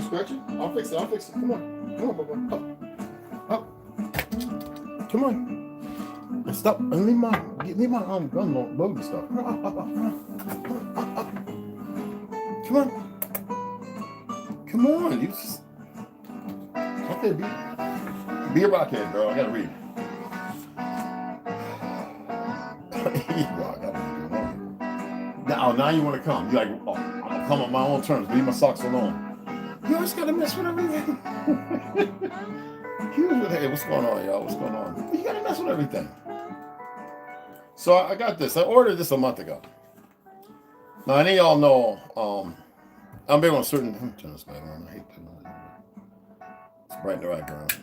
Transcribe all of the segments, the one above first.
Scratch it? I'll fix it. I'll fix it. Come on. Come on, Bubba. Up. Up. Come on. And stop. And leave my gun load and stuff. Come on. Up. Up. Come on. Come on. You just. Okay, be a rockhead, girl. I gotta read. Now you want to come. You're like, oh, I'm come on my own terms. Leave my socks alone. You always gotta mess with everything. Hey, what's going on, y'all? What's going on? You gotta mess with everything. So I got this. I ordered this a month ago. Now, I know y'all know, I'm big on certain. Let me turn this light on. I hate that. It's bright in the background.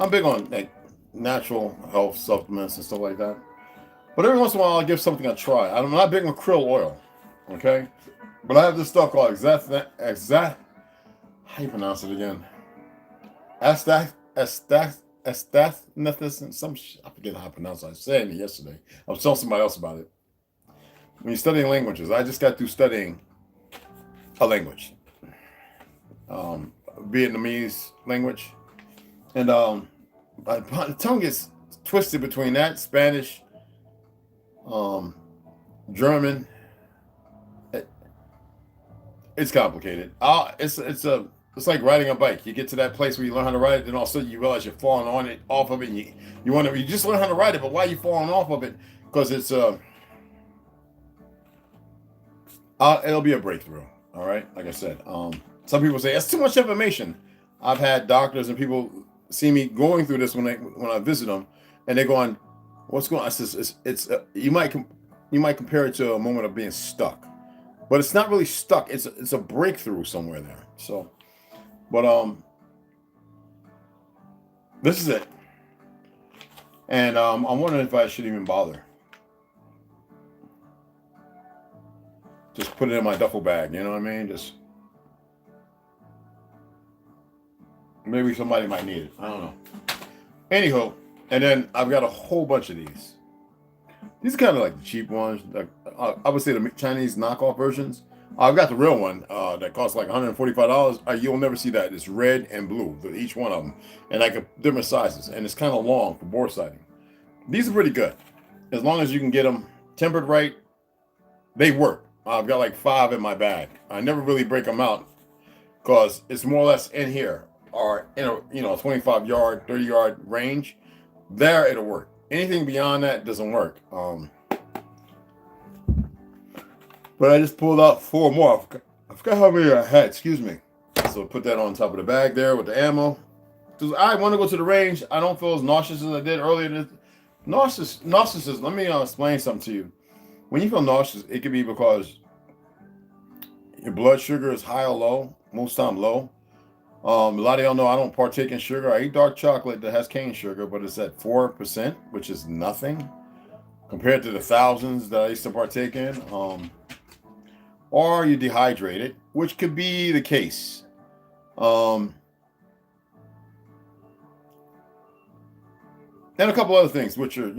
I'm big on like natural health supplements and stuff like that. But every once in a while, I'll give something a try. I'm not big on krill oil, okay? But I have this stuff called exact. How do you pronounce it again? Astathnethus, some I forget how to pronounce it. I was saying it yesterday. I was telling somebody else about it. When you're studying languages, I just got through studying a language, Vietnamese language, and my tongue gets twisted between that Spanish, German. It's complicated. It's like riding a bike. You get to that place where you learn how to ride it, then all of a sudden you realize you're falling off of it. And you just learn how to ride it, but why are you falling off of it? Because it's it'll be a breakthrough. All right, like I said, some people say that's too much information. I've had doctors and people see me going through this when I visit them, and they're going, "What's going on?" I says, "It's you might compare it to a moment of being stuck, but it's not really stuck. It's a breakthrough somewhere there." So. But this is it, and I'm wondering if I should even bother. Just put it in my duffel bag, you know what I mean? Just maybe somebody might need it. I don't know. Anyhow, and then I've got a whole bunch of these. These are kind of like the cheap ones. Like, I would say the Chinese knockoff versions. I've got the real one that costs like $145. You'll never see that. It's red and blue, each one of them, and like different sizes, and it's kind of long for bore sighting. These are pretty good, as long as you can get them tempered right. They work. I've got like 5 in my bag. I never really break them out because it's more or less in here or in a 25-yard, 30-yard range. There it'll work. Anything beyond that doesn't work. But I just pulled out 4 more. I forgot how many I had. Excuse me. So put that on top of the bag there with the ammo. Because I want to go to the range. I don't feel as nauseous as I did earlier. Nauseous. Let me explain something to you. When you feel nauseous, it could be because your blood sugar is high or low. Most time low. A lot of y'all know I don't partake in sugar. I eat dark chocolate that has cane sugar, but it's at 4%, which is nothing compared to the thousands that I used to partake in. Or you're dehydrated, which could be the case. And a couple other things, which are,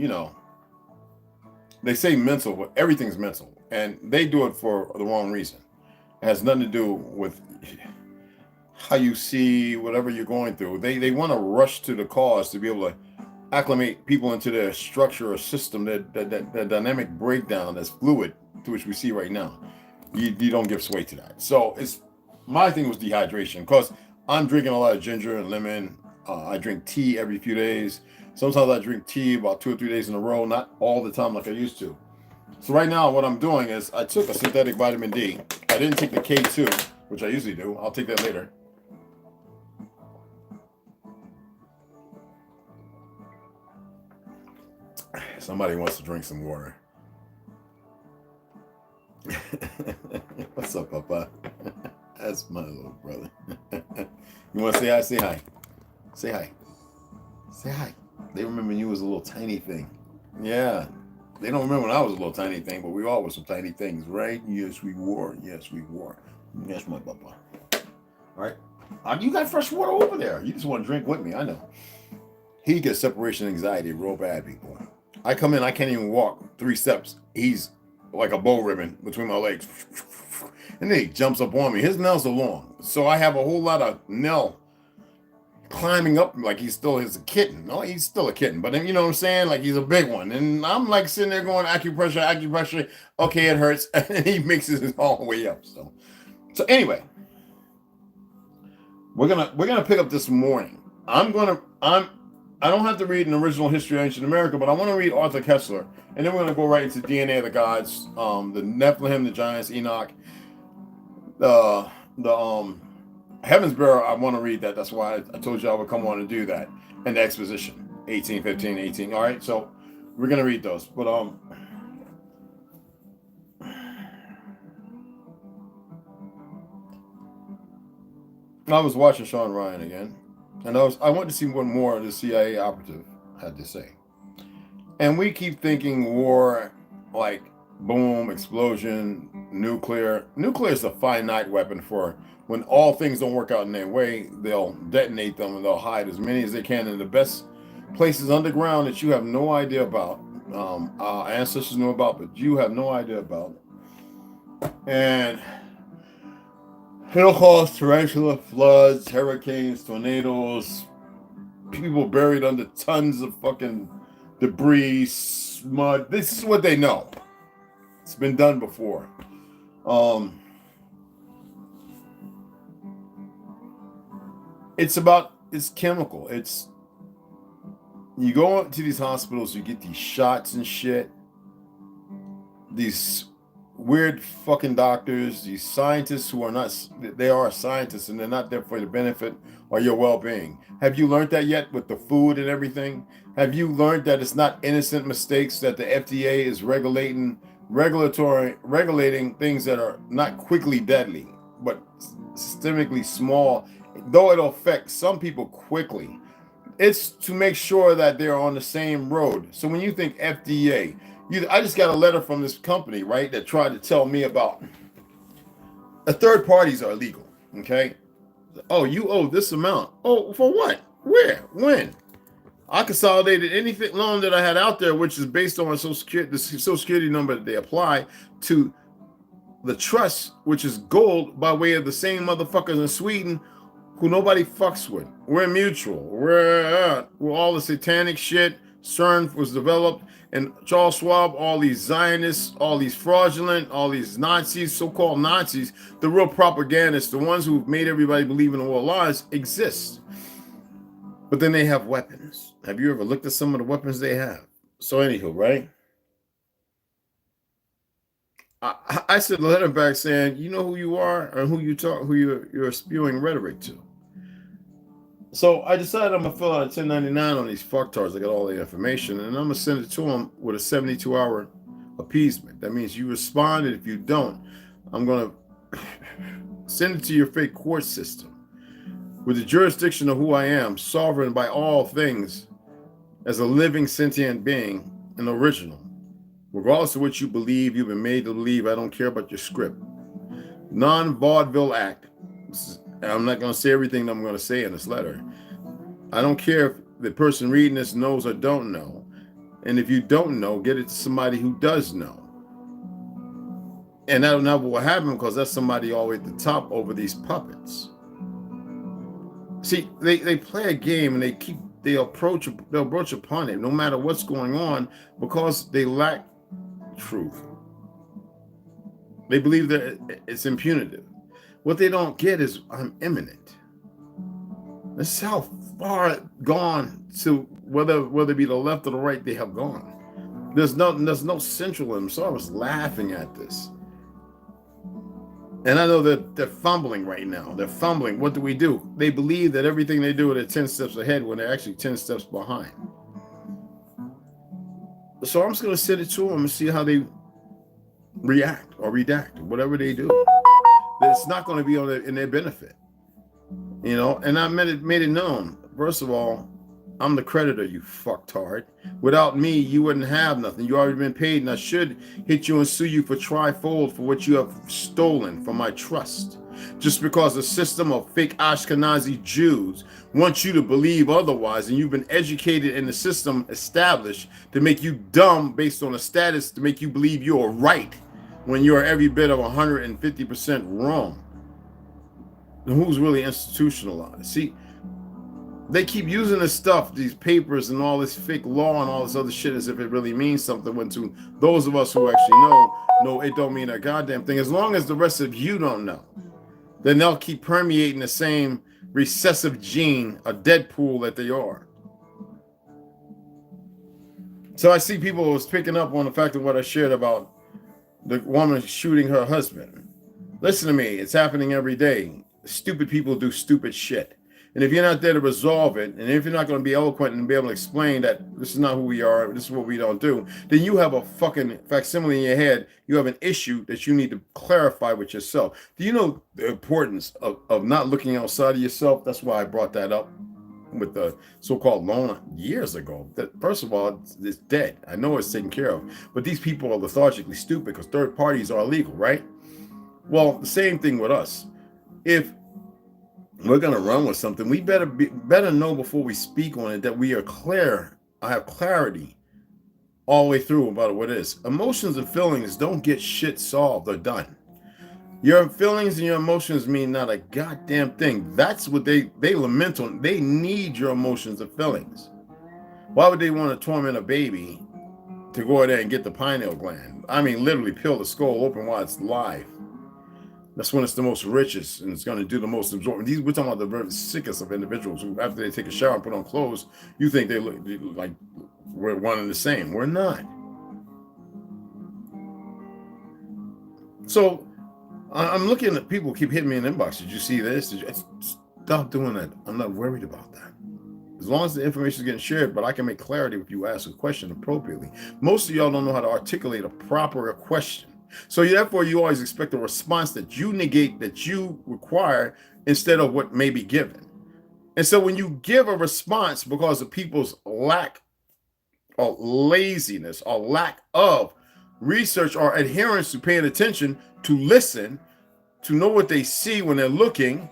they say mental, but everything's mental. And they do it for the wrong reason. It has nothing to do with how you see whatever you're going through. They want to rush to the cause to be able to acclimate people into their structure or system, that dynamic breakdown that's fluid, to which we see right now. You don't give sway to that. So my thing was dehydration, because I'm drinking a lot of ginger and lemon. I drink tea every few days. Sometimes I drink tea about 2 or 3 days in a row, not all the time like I used to. So right now what I'm doing is I took a synthetic vitamin D. I didn't take the K2, which I usually do. I'll take that later. Somebody wants to drink some water. What's up, Papa? That's my little brother. You want to say hi? Say hi. Say hi. Say hi. They remember you as a little tiny thing. Yeah. They don't remember when I was a little tiny thing, but we all were some tiny things, right? Yes, we were. Yes, we were. Yes, my Papa. All right. You got fresh water over there. You just want to drink with me. I know. He gets separation anxiety real bad, people. I come in, I can't even walk 3 steps. He's like a bow ribbon between my legs. And then he jumps up on me. His nails are long. So I have a whole lot of nail climbing up like he's still a kitten. No, he's still a kitten. But then, you know what I'm saying? Like he's a big one. And I'm like sitting there going acupressure. Okay, it hurts. And he mixes it all the way up. So anyway, we're gonna pick up this morning. I'm I don't have to read an original history of ancient America, but I want to read Arthur Kessler, and then we're going to go right into DNA of the gods, the Nephilim, the giants, Enoch, the Heaven's Bearer. I want to read that. That's why I told you I would come on and do that, and the exposition 18, 15, 18. All right, so we're going to read those, but I was watching Sean Ryan again, and I wanted to see what more the CIA operative had to say. And we keep thinking war, like boom, explosion, nuclear. Nuclear is a finite weapon for when all things don't work out in their way, they'll detonate them and they'll hide as many as they can in the best places underground that you have no idea about. Our ancestors know about, but you have no idea about. And it'll cause tarantula, floods, hurricanes, tornadoes, people buried under tons of fucking debris, mud. This is what they know. It's been done before. It's chemical. You go to these hospitals, you get these shots and shit. These weird fucking doctors, these scientists who are not, they are scientists and they're not there for your benefit or your well-being. Have you learned that yet with the food and everything? Have you learned that it's not innocent mistakes, that the FDA is regulating things that are not quickly deadly, but systemically small, though it'll affect some people quickly? It's to make sure that they're on the same road. So when you think FDA, I just got a letter from this company, right, that tried to tell me about third parties are illegal. Okay. Oh, you owe this amount. Oh, for what? Where? When? I consolidated anything loan that I had out there, which is based on the Social Security number that they apply to the trust, which is gold, by way of the same motherfuckers in Sweden who nobody fucks with. We're mutual. We're all the satanic shit. CERN was developed. And Charles Schwab, all these Zionists, all these fraudulent, all these Nazis, so-called Nazis, the real propagandists, the ones who've made everybody believe in the world lies, exist. But then they have weapons. Have you ever looked at some of the weapons they have? So anywho, right? I sent a letter back saying, you know who you are and who you talk, who you're spewing rhetoric to. So I decided I'm gonna fill out a 1099 on these fucktards. I got all the information, and I'm gonna send it to them with a 72-hour appeasement. That means you respond, and if you don't, I'm gonna send it to your fake court system with the jurisdiction of who I am, sovereign by all things, as a living sentient being, an original. Regardless of what you believe, you've been made to believe. I don't care about your script. Non-vaudeville act. I'm not going to say everything that I'm going to say in this letter. I don't care if the person reading this knows or don't know. And if you don't know, get it to somebody who does know. And that'll never will happen because that's somebody all the way at the top over these puppets. See, they play a game and they'll approach upon it no matter what's going on because they lack truth. They believe that it's impunitive. What they don't get is I'm imminent. This is how far gone to whether it be the left or the right they have gone. There's no central in them. So I was laughing at this. And I know that they're fumbling right now. They're fumbling. What do? They believe that everything they do, they're 10 steps ahead when they're actually 10 steps behind. So I'm just going to send it to them and see how they react or redact, whatever they do. It's not going to be in their benefit, you know. And I made it known. First of all, I'm the creditor, you fucktard. Without me, you wouldn't have nothing. You already been paid, and I should hit you and sue you for trifold for what you have stolen from my trust. Just because a system of fake Ashkenazi Jews wants you to believe otherwise, and you've been educated in the system established to make you dumb based on a status to make you believe you're right when you're every bit of 150% wrong. And who's really institutionalized? See, they keep using this stuff, these papers and all this fake law and all this other shit as if it really means something, when to those of us who actually know it don't mean a goddamn thing. As long as the rest of you don't know, then they'll keep permeating the same recessive gene, a Deadpool that they are. So I see people was picking up on the fact of what I shared about the woman shooting her husband. Listen to me, it's happening every day. Stupid people do stupid shit. And if you're not there to resolve it, and if you're not going to be eloquent and be able to explain that this is not who we are, this is what we don't do, then you have a fucking facsimile in your head. You have an issue that you need to clarify with yourself. Do you know the importance of not looking outside of yourself? That's why I brought that up with the so-called loan years ago. That first of all, it's dead. I know it's taken care of. But these people are lethargically stupid because third parties are illegal, right? Well, the same thing with us. If we're going to run with something, we better know before we speak on it that we are clear. I have clarity all the way through about what it is. Emotions and feelings don't get shit solved or done. Your feelings and your emotions mean not a goddamn thing. That's what they lament on. They need your emotions and feelings. Why would they want to torment a baby to go in there and get the pineal gland? I mean, literally peel the skull open while it's live. That's when it's the most richest and it's going to do the most absorbing. We're talking about the very sickest of individuals who, after they take a shower and put on clothes, you think they look like we're one and the same. We're not. So I'm looking at people keep hitting me in the inbox. Did you see this? Stop doing that. I'm not worried about that. As long as the information is getting shared, but I can make clarity if you ask a question appropriately. Most of y'all don't know how to articulate a proper question. So therefore, you always expect a response that you negate, that you require, instead of what may be given. And so when you give a response because of people's lack or laziness or lack of research or adherence to paying attention, to listen, to know what they see when they're looking,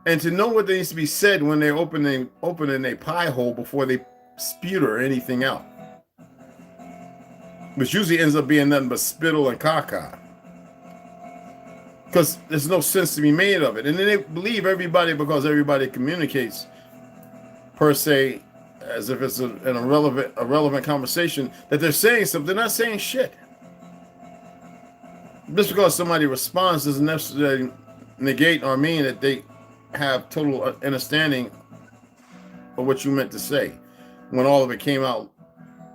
and to know what needs to be said when they're opening a pie hole before they sputter anything out, which usually ends up being nothing but spittle and caca, because there's no sense to be made of it. And then they believe everybody, because everybody communicates per se as if it's an irrelevant conversation, that they're saying something. They're not saying shit. Just because somebody responds doesn't necessarily negate or mean that they have total understanding of what you meant to say, when all of it came out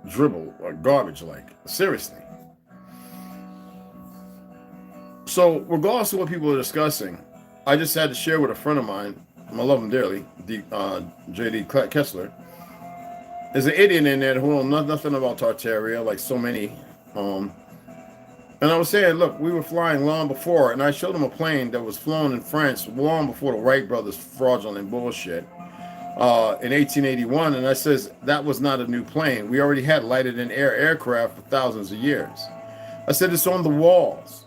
dribble or garbage. Like, seriously. So regardless of what people are discussing, I just had to share with a friend of mine, I love him dearly, JD Kessler. There's an idiot in there who don't know nothing about Tartaria, like so many. And I was saying, look, we were flying long before, and I showed him a plane that was flown in France long before the Wright brothers fraudulent bullshit in 1881. And I says, that was not a new plane. We already had lighted in air aircraft for thousands of years. I said, it's on the walls.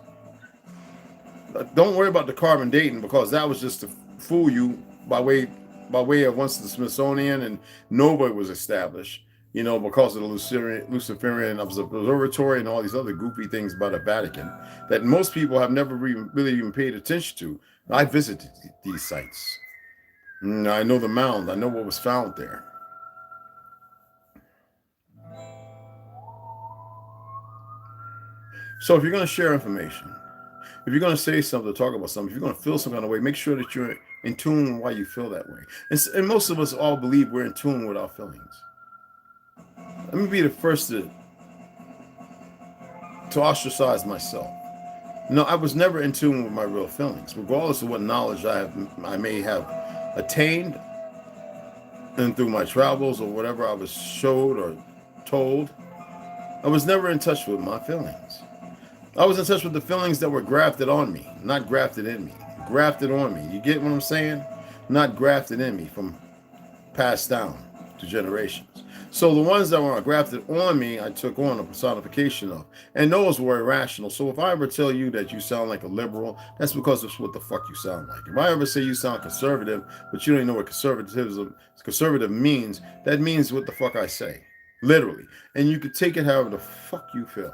Don't worry about the carbon dating, because that was just to fool you by way of once the Smithsonian and NOVA was established. You know, because of the Luciferian Observatory and all these other goofy things by the Vatican that most people have never really even paid attention to. I visited these sites. I know the mound. I know what was found there. So if you're going to share information, if you're going to say something, talk about something, if you're going to feel some kind of way, make sure that you're in tune with why you feel that way. And most of us all believe we're in tune with our feelings. Let me be the first to ostracize myself. No, I was never in tune with my real feelings, regardless of what knowledge I may have attained, and through my travels or whatever I was showed or told. I was never in touch with my feelings. I was in touch with the feelings that were grafted on me, not grafted in me. Grafted on me. You get what I'm saying? Not grafted in me, from passed down to generations. So the ones that were grafted on me, I took on a personification of. And those were irrational. So if I ever tell you that you sound like a liberal, that's because that's what the fuck you sound like. If I ever say you sound conservative, but you don't even know what conservative means, that means what the fuck I say. Literally. And you can take it however the fuck you feel.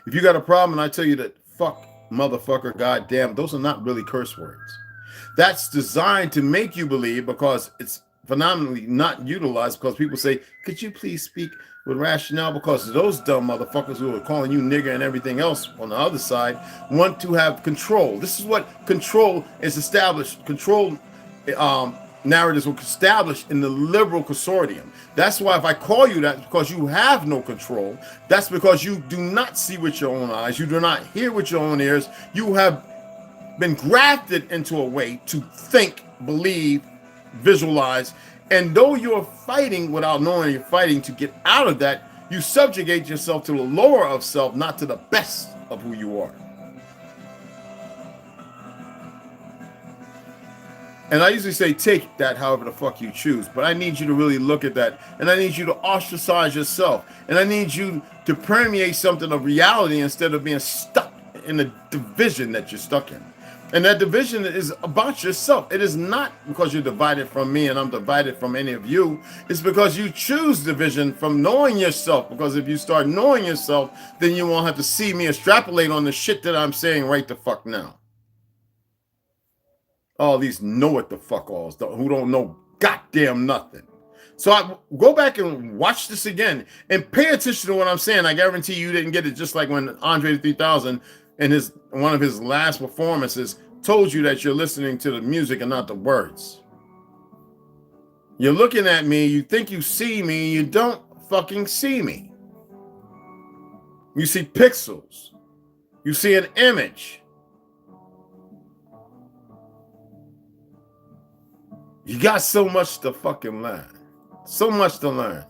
If you got a problem and I tell you that fuck, motherfucker, goddamn, those are not really curse words. That's designed to make you believe, because it's phenomenally not utilized, because people say, could you please speak with rationale? Because those dumb motherfuckers who are calling you nigger and everything else on the other side want to have control. This is what control is established. Control narratives were established in the liberal consortium. That's why if I call you that, because you have no control. That's because you do not see with your own eyes. You do not hear with your own ears. You have been grafted into a way to think, believe, visualize. And though you're fighting without knowing you're fighting to get out of that, you subjugate yourself to the lower of self, not to the best of who you are. And I usually say, take that however the fuck you choose. But I need you to really look at that. And I need you to ostracize yourself. And I need you to permeate something of reality instead of being stuck in the division that you're stuck in. And that division is about yourself. It is not because you're divided from me and I'm divided from any of you. It's because you choose division from knowing yourself. Because if you start knowing yourself, then you won't have to see me extrapolate on the shit that I'm saying right the fuck now. All these know what the fuck alls who don't know goddamn nothing. So I go back and watch this again and pay attention to what I'm saying. I guarantee you didn't get it, just like when Andre 3000 in one of his last performances told you that you're listening to the music and not the words. You're looking at me, you think you see me, you don't fucking see me. You see pixels. You see an image. You got so much to fucking learn. So much to learn.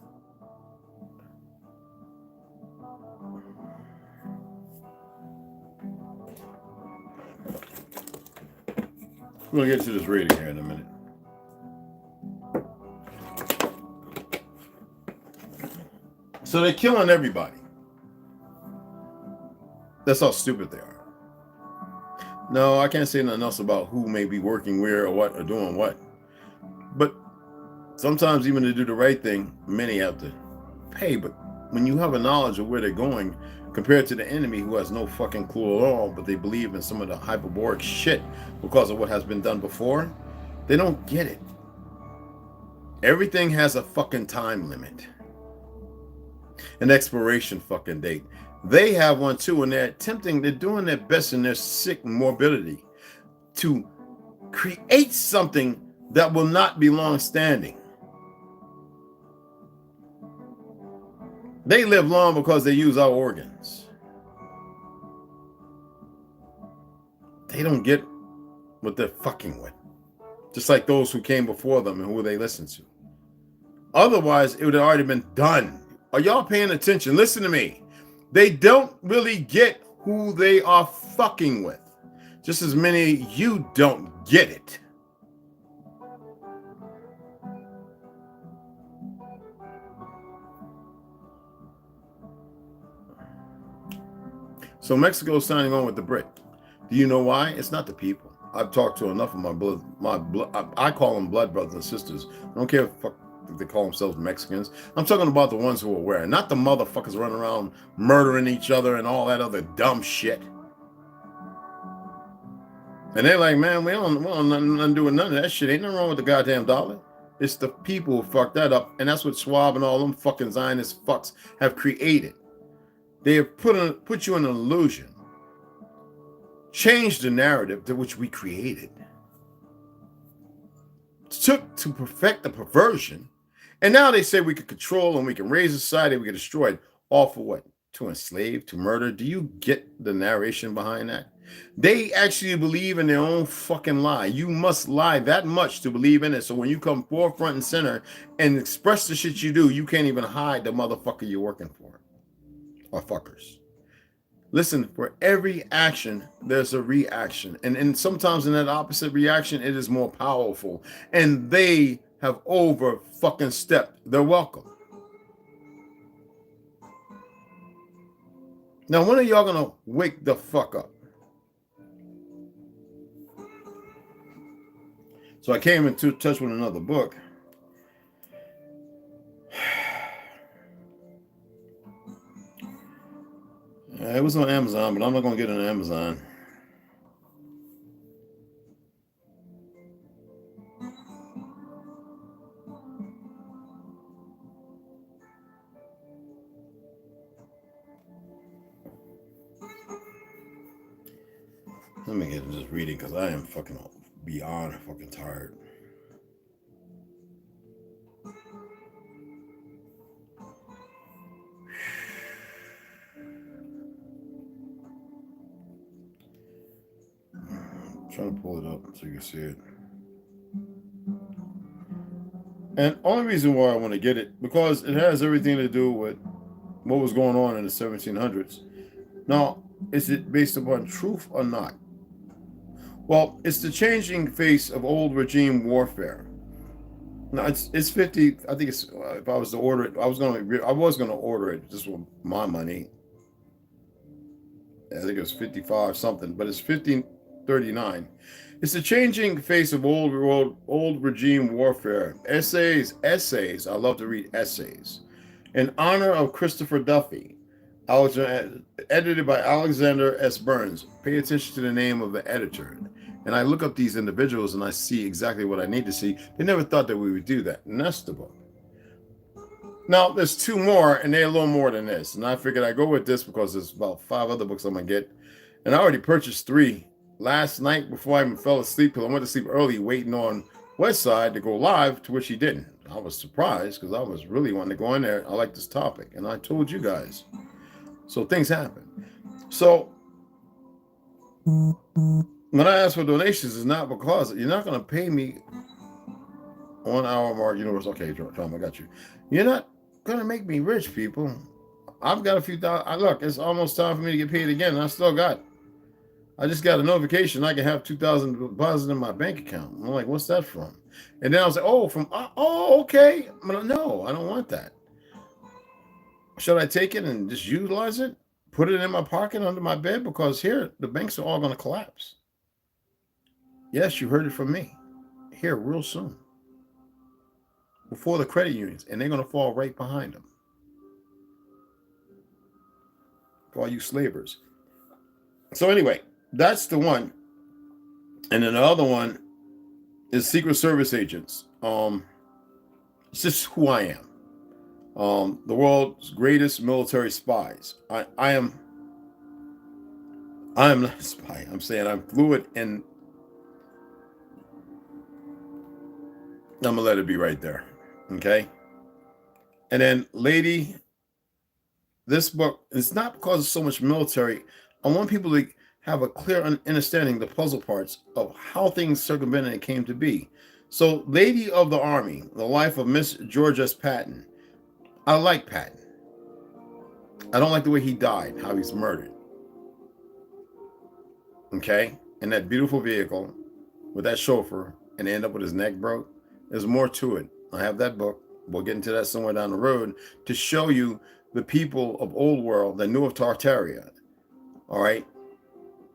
We're going to get to this reading here in a minute. So they're killing everybody. That's how stupid they are. No, I can't say nothing else about who may be working where or what or doing what. But sometimes even to do the right thing, many have to pay. But when you have a knowledge of where they're going, compared to the enemy who has no fucking clue at all, but they believe in some of the hyperbolic shit because of what has been done before, they don't get it. Everything has a fucking time limit. An expiration fucking date. They have one too, and they're doing their best in their sick morbidity to create something that will not be long standing. They live long because they use our organs. They don't get what they're fucking with. Just like those who came before them and who they listened to. Otherwise, it would have already been done. Are y'all paying attention? Listen to me. They don't really get who they are fucking with. Just as many you don't get it. So Mexico is signing on with the BRIC. Do you know why? It's not the people. I've talked to enough of my blood. I call them blood brothers and sisters. I don't care if they call themselves Mexicans. I'm talking about the ones who are aware, not the motherfuckers running around murdering each other and all that other dumb shit. And they're like, man, we don't nothing doing none of that shit. Ain't nothing wrong with the goddamn dollar. It's the people who fucked that up, and that's what Schwab and all them fucking Zionist fucks have created. They have put you in an illusion, changed the narrative to which we created. It took to perfect the perversion, and now they say we can control and we can raise society, we can destroy it. All for what? To enslave, to murder? Do you get the narration behind that? They actually believe in their own fucking lie. You must lie that much to believe in it. So when you come forefront and center and express the shit you do, you can't even hide the motherfucker you're working for. Or fuckers. Listen, for every action, there's a reaction. And sometimes in that opposite reaction, it is more powerful. And they have over fucking stepped their welcome. Now, when are y'all gonna wake the fuck up? So I came into touch with another book. It was on Amazon, but I'm not going to get it on Amazon. Let me get into this reading because I am fucking beyond fucking tired. trying to pull it up so you can see it. And only reason why I want to get it, because it has everything to do with what was going on in the 1700s. Now, is it based upon truth or not? Well, it's the changing face of old regime warfare. Now it's 50. I think it's if I was to order it, I was gonna order it just with my money. I think it was 55 something, but it's 1539. It's the changing face of old regime warfare. Essays. I love to read essays. In honor of Christopher Duffy, edited by Alexander S. Burns. Pay attention to the name of the editor. And I look up these individuals and I see exactly what I need to see. They never thought that we would do that. And that's the book. Now, there's two more, and they're a little more than this. And I figured I'd go with this because there's about 5 other books I'm going to get. And I already purchased 3 last night before I even fell asleep, because I went to sleep early waiting on Westside to go live, to which he didn't. I was surprised because I was really wanting to go in there. I like this topic, and I told you guys. So things happen. So when I ask for donations, it's not because you're not going to pay me 1 hour mark. Universe, okay, Tom, I got you. You're not going to make me rich, people. I've got a few thousand. Look, it's almost time for me to get paid again, and I just got a notification I can have 2,000 deposited in my bank account. I'm like, what's that from? And then I was like, okay. No, I don't want that. Should I take it and just utilize it? Put it in my pocket under my bed? Because here, the banks are all going to collapse. Yes, you heard it from me. Here, real soon. Before the credit unions, and they're going to fall right behind them. For all you slavers. So anyway, that's the one. And then the other one is Secret Service agents. It's just who I am. The world's greatest military spies. I am not a spy. I'm saying I'm fluid, and I'm gonna let it be right there. Okay. And then, lady, this book, it's not because it's so much military. I want people to have a clear understanding the puzzle parts of how things circumvented and came to be. So, Lady of the Army, the life of Miss George S. Patton. I like Patton. I don't like the way he died, how he's murdered. Okay? In that beautiful vehicle with that chauffeur, and end up with his neck broke. There's more to it. I have that book. We'll get into that somewhere down the road to show you the people of old world that knew of Tartaria. All right?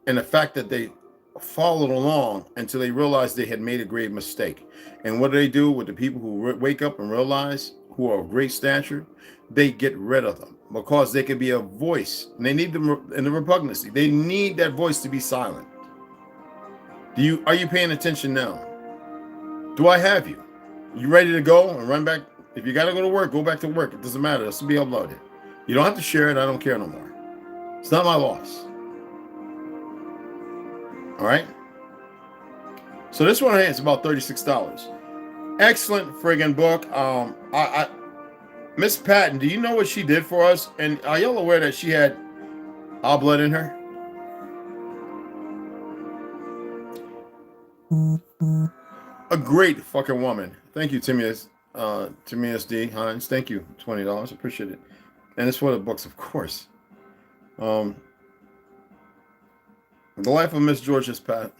And the fact that they followed along until they realized they had made a grave mistake. And what do they do with the people who wake up and realize who are of great stature? They get rid of them because they can be a voice. And they need them in the repugnancy. They need that voice to be silent. Are you paying attention now? Do I have you? You ready to go and run back? If you got to go to work, go back to work. It doesn't matter. This will be uploaded. You don't have to share it. I don't care no more. It's not my loss. All right. So this one here is about $36. Excellent friggin' book. Miss Patton, do you know what she did for us? And are y'all aware that she had our blood in her? A great fucking woman. Thank you, Timmy SD Hines. Thank you, $20. Appreciate it. And it's for the books, of course. The life of Miss George S. Patton.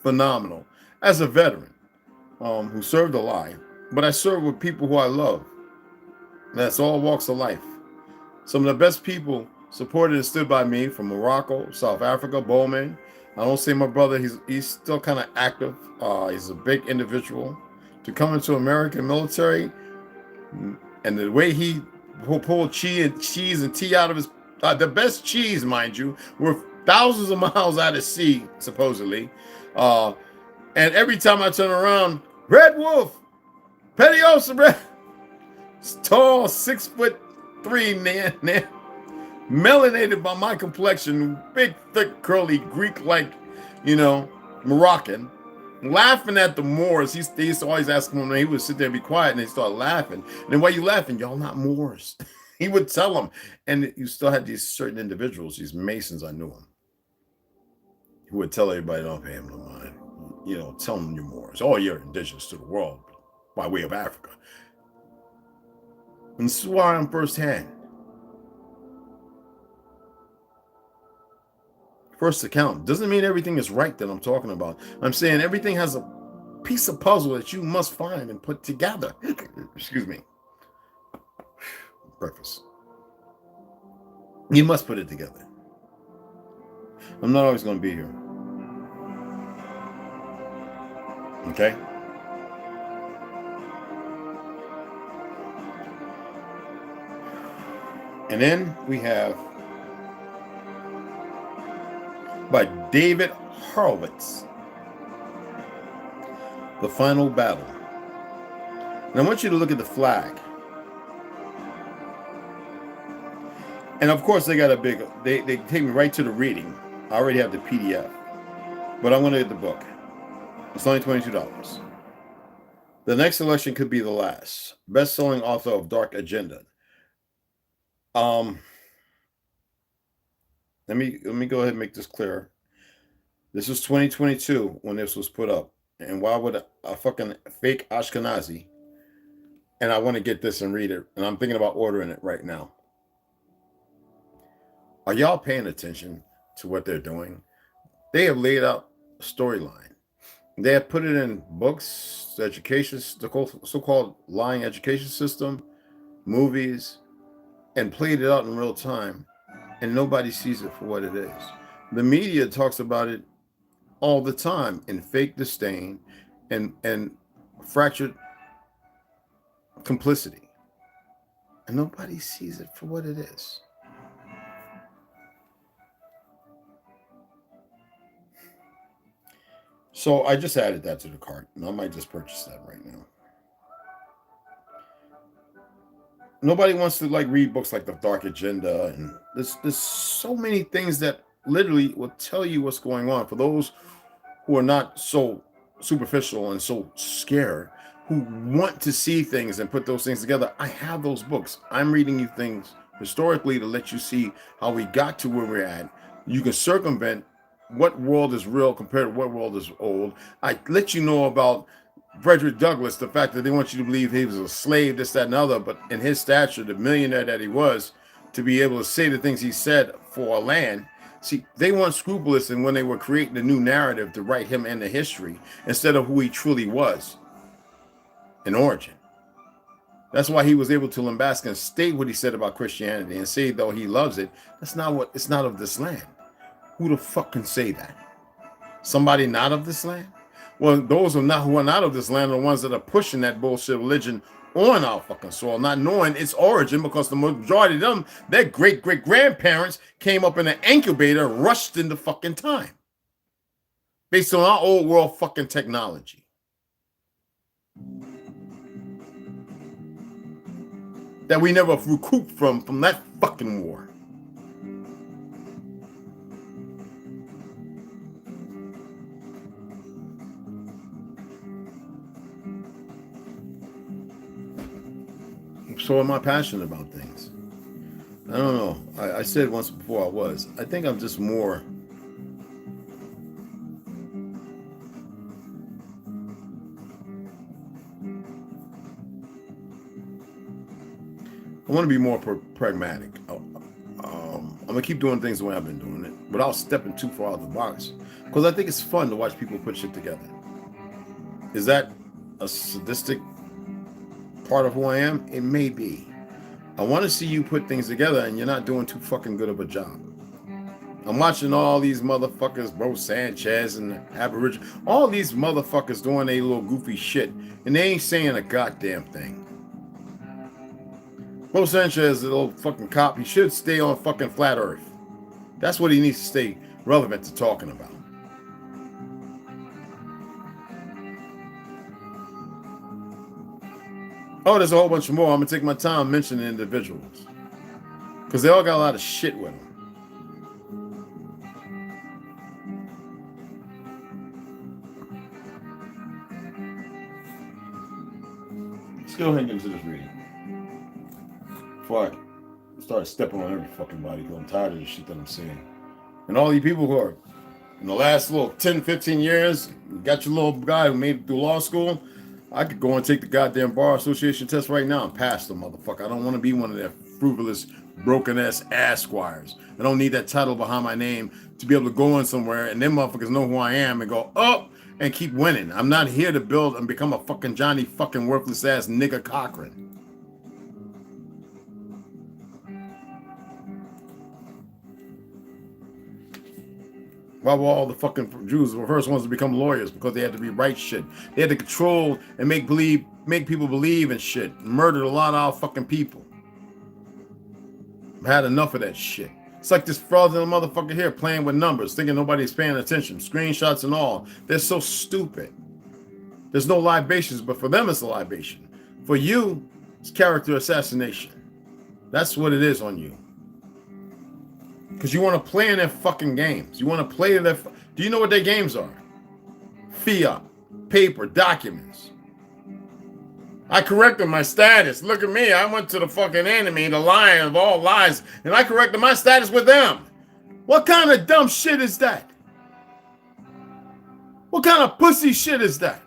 Phenomenal. As a veteran who served a life, but I serve with people who I love. That's all walks of life. Some of the best people supported and stood by me from Morocco, South Africa, Bowman. I don't say my brother, he's still kind of active. He's a big individual. To come into American military, and the way he pulled cheese and tea out of his, the best cheese, mind you, were thousands of miles out at sea, supposedly. And every time I turn around, Red Wolf, Petiosa, Red, tall, 6'3", man, melanated by my complexion, big, thick, curly, Greek-like, Moroccan, laughing at the Moors. They used to always ask him when he would sit there and be quiet, and they start laughing. And then, why you laughing? Y'all not Moors. He would tell them. And you still had these certain individuals, these Masons, I knew them. who would tell everybody, don't pay him no mind. You know, tell them you're Moors. Oh, you're indigenous to the world by way of Africa. And this is why I'm firsthand. First account doesn't mean everything is right that I'm talking about. I'm saying everything has a piece of puzzle that you must find and put together. Excuse me. Breakfast. You must put it together. I'm not always going to be here. Okay? And then we have by David Horowitz, The Final Battle. And I want you to look at the flag. And of course they got a big, they take me right to the reading. I already have the PDF, but I'm going to get the book. It's only $22. The next election could be the last. Best-selling author of Dark Agenda. Let me go ahead and make this clear. This was 2022 when this was put up. And why would a fucking fake Ashkenazi? And I want to get this and read it. And I'm thinking about ordering it right now. Are y'all paying attention to what they're doing? They have laid out a storyline. They have put it in books, education, the so-called lying education system, movies, and played it out in real time, and nobody sees it for what it is. The media talks about it all the time in fake disdain and fractured complicity, and nobody sees it for what it is. So I just added that to the cart, and I might just purchase that right now. Nobody wants to like read books like The Dark Agenda, and there's so many things that literally will tell you what's going on. For those who are not so superficial and so scared, who want to see things and put those things together, I have those books. I'm reading you things historically to let you see how we got to where we're at. You can circumvent what world is real compared to what world is old. I let you know about Frederick Douglass, the fact that they want you to believe he was a slave, this, that, and other, but in his stature, the millionaire that he was, to be able to say the things he said for a land. See, they weren't scrupulous in when they were creating a new narrative to write him into history instead of who he truly was in origin. That's why he was able to lambast and state what he said about Christianity and say, though he loves it, it's not of this land. Who the fuck can say that? Somebody not of this land? Well, those who are not of this land are the ones that are pushing that bullshit religion on our fucking soil, not knowing its origin, because the majority of them, their great-great-grandparents came up in an incubator, rushed into fucking time. Based on our old world fucking technology. That we never recouped from that fucking war. So am I passionate about things? I don't know. I said once before I think I'm just more I want to be more pragmatic. I'm gonna keep doing things the way I've been doing it without stepping too far out of the box, because I think it's fun to watch people put shit together. Is that a sadistic part of who I am? It may be. I want to see you put things together, and you're not doing too fucking good of a job. I'm watching all these motherfuckers, Bro Sanchez and Aboriginal, all these motherfuckers doing a little goofy shit, and they ain't saying a goddamn thing. Bro Sanchez is a little fucking cop. He should stay on fucking flat earth. That's what he needs to stay relevant to talking about. Oh, there's a whole bunch more. I'm going to take my time mentioning individuals, because they all got a lot of shit with them. Let's go ahead and get into this reading before I start stepping on every fucking body, because I'm tired of the shit that I'm seeing. And all these people who are In the last little 10, 15 years, you got your little guy who made it through law school. I could go and take the goddamn Bar Association test right now and pass the motherfucker. I don't want to be one of their frivolous, broken-ass ass squires. I don't need that title behind my name to be able to go in somewhere and them motherfuckers know who I am and go up and keep winning. I'm not here to build and become a fucking Johnny fucking worthless ass nigga Cochran. Why were all the fucking Jews the first ones to become lawyers? Because they had to be right shit. They had to control and make people believe in shit. Murdered a lot of our fucking people. I've had enough of that shit. It's like this fraudulent motherfucker here playing with numbers, thinking nobody's paying attention. Screenshots and all. They're so stupid. There's no libations, but for them it's a libation. For you, it's character assassination. That's what it is on you. Because you want to play in their fucking games. You want to play in their... Do you know what their games are? Fiat, paper, documents. I corrected my status. Look at me. I went to the fucking enemy, the lion of all lies, and I corrected my status with them. What kind of dumb shit is that? What kind of pussy shit is that?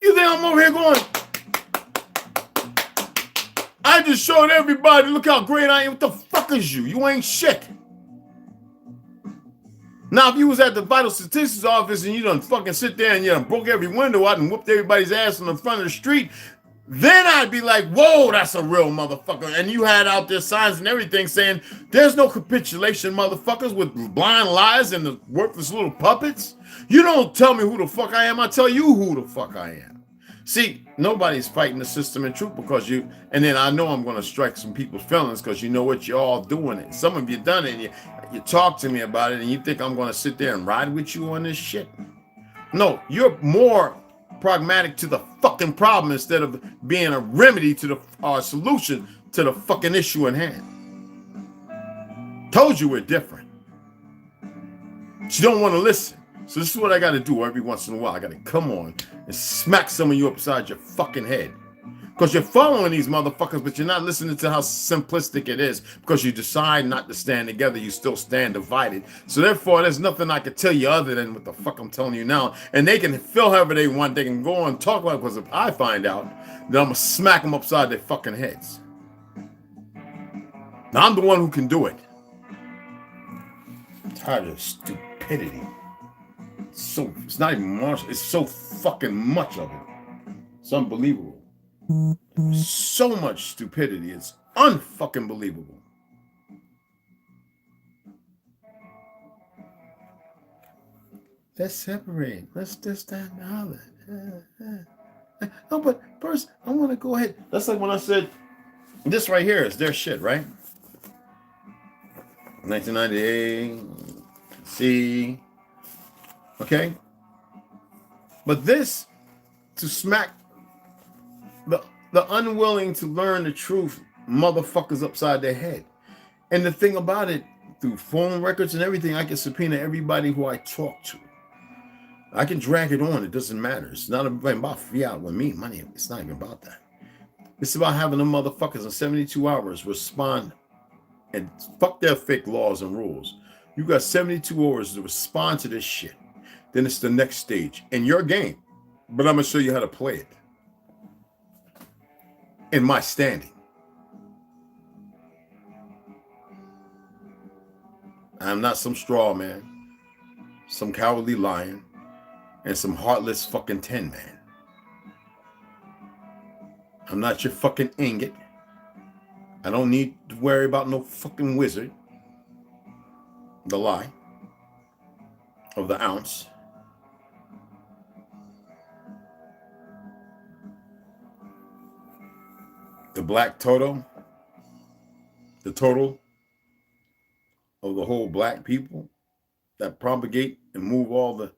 You think I'm over here going... I just showed everybody, look how great I am. What the fuck is you? You ain't shit. Now, if you was at the Vital Statistics office and you done fucking sit there and you done broke every window out and whooped everybody's ass in the front of the street, then I'd be like, whoa, that's a real motherfucker. And you had out there signs and everything saying, there's no capitulation, motherfuckers, with blind lies and the worthless little puppets. You don't tell me who the fuck I am. I tell you who the fuck I am. See, nobody's fighting the system in truth because you, and then I know I'm going to strike some people's feelings because you know what, you're all doing it. Some of you done it and you talk to me about it and you think I'm going to sit there and ride with you on this shit. No, you're more pragmatic to the fucking problem instead of being a remedy to the solution to the fucking issue in hand. Told you we're different. But you don't want to listen. So this is what I got to do every once in a while. I got to come on and smack some of you upside your fucking head. Because you're following these motherfuckers, but you're not listening to how simplistic it is. Because you decide not to stand together, you still stand divided. So therefore, there's nothing I can tell you other than what the fuck I'm telling you now. And they can feel however they want. They can go and talk like, because if I find out, then I'm going to smack them upside their fucking heads. Now, I'm the one who can do it. I'm tired of stupidity. It's not even much. It's so fucking much of it. It's unbelievable. So much stupidity. It's unfucking believable. Let's separate. Let's this, that, and the other. No, but first, I want to go ahead. That's like when I said, this right here is their shit, right? 1998. See. Okay? But this, to smack the unwilling to learn the truth motherfuckers upside their head. And the thing about it, through phone records and everything, I can subpoena everybody who I talk to. I can drag it on. It doesn't matter. It's not about fiat with me. Money. It's not even about that. It's about having them motherfuckers in 72 hours respond and fuck their fake laws and rules. You got 72 hours to respond to this shit. Then it's the next stage in your game. But I'm going to show you how to play it. In my standing. I'm not some straw man, some cowardly lion, and some heartless fucking tin man. I'm not your fucking ingot. I don't need to worry about no fucking wizard. The lie of the ounce. The black total, the total of the whole black people that propagate and move all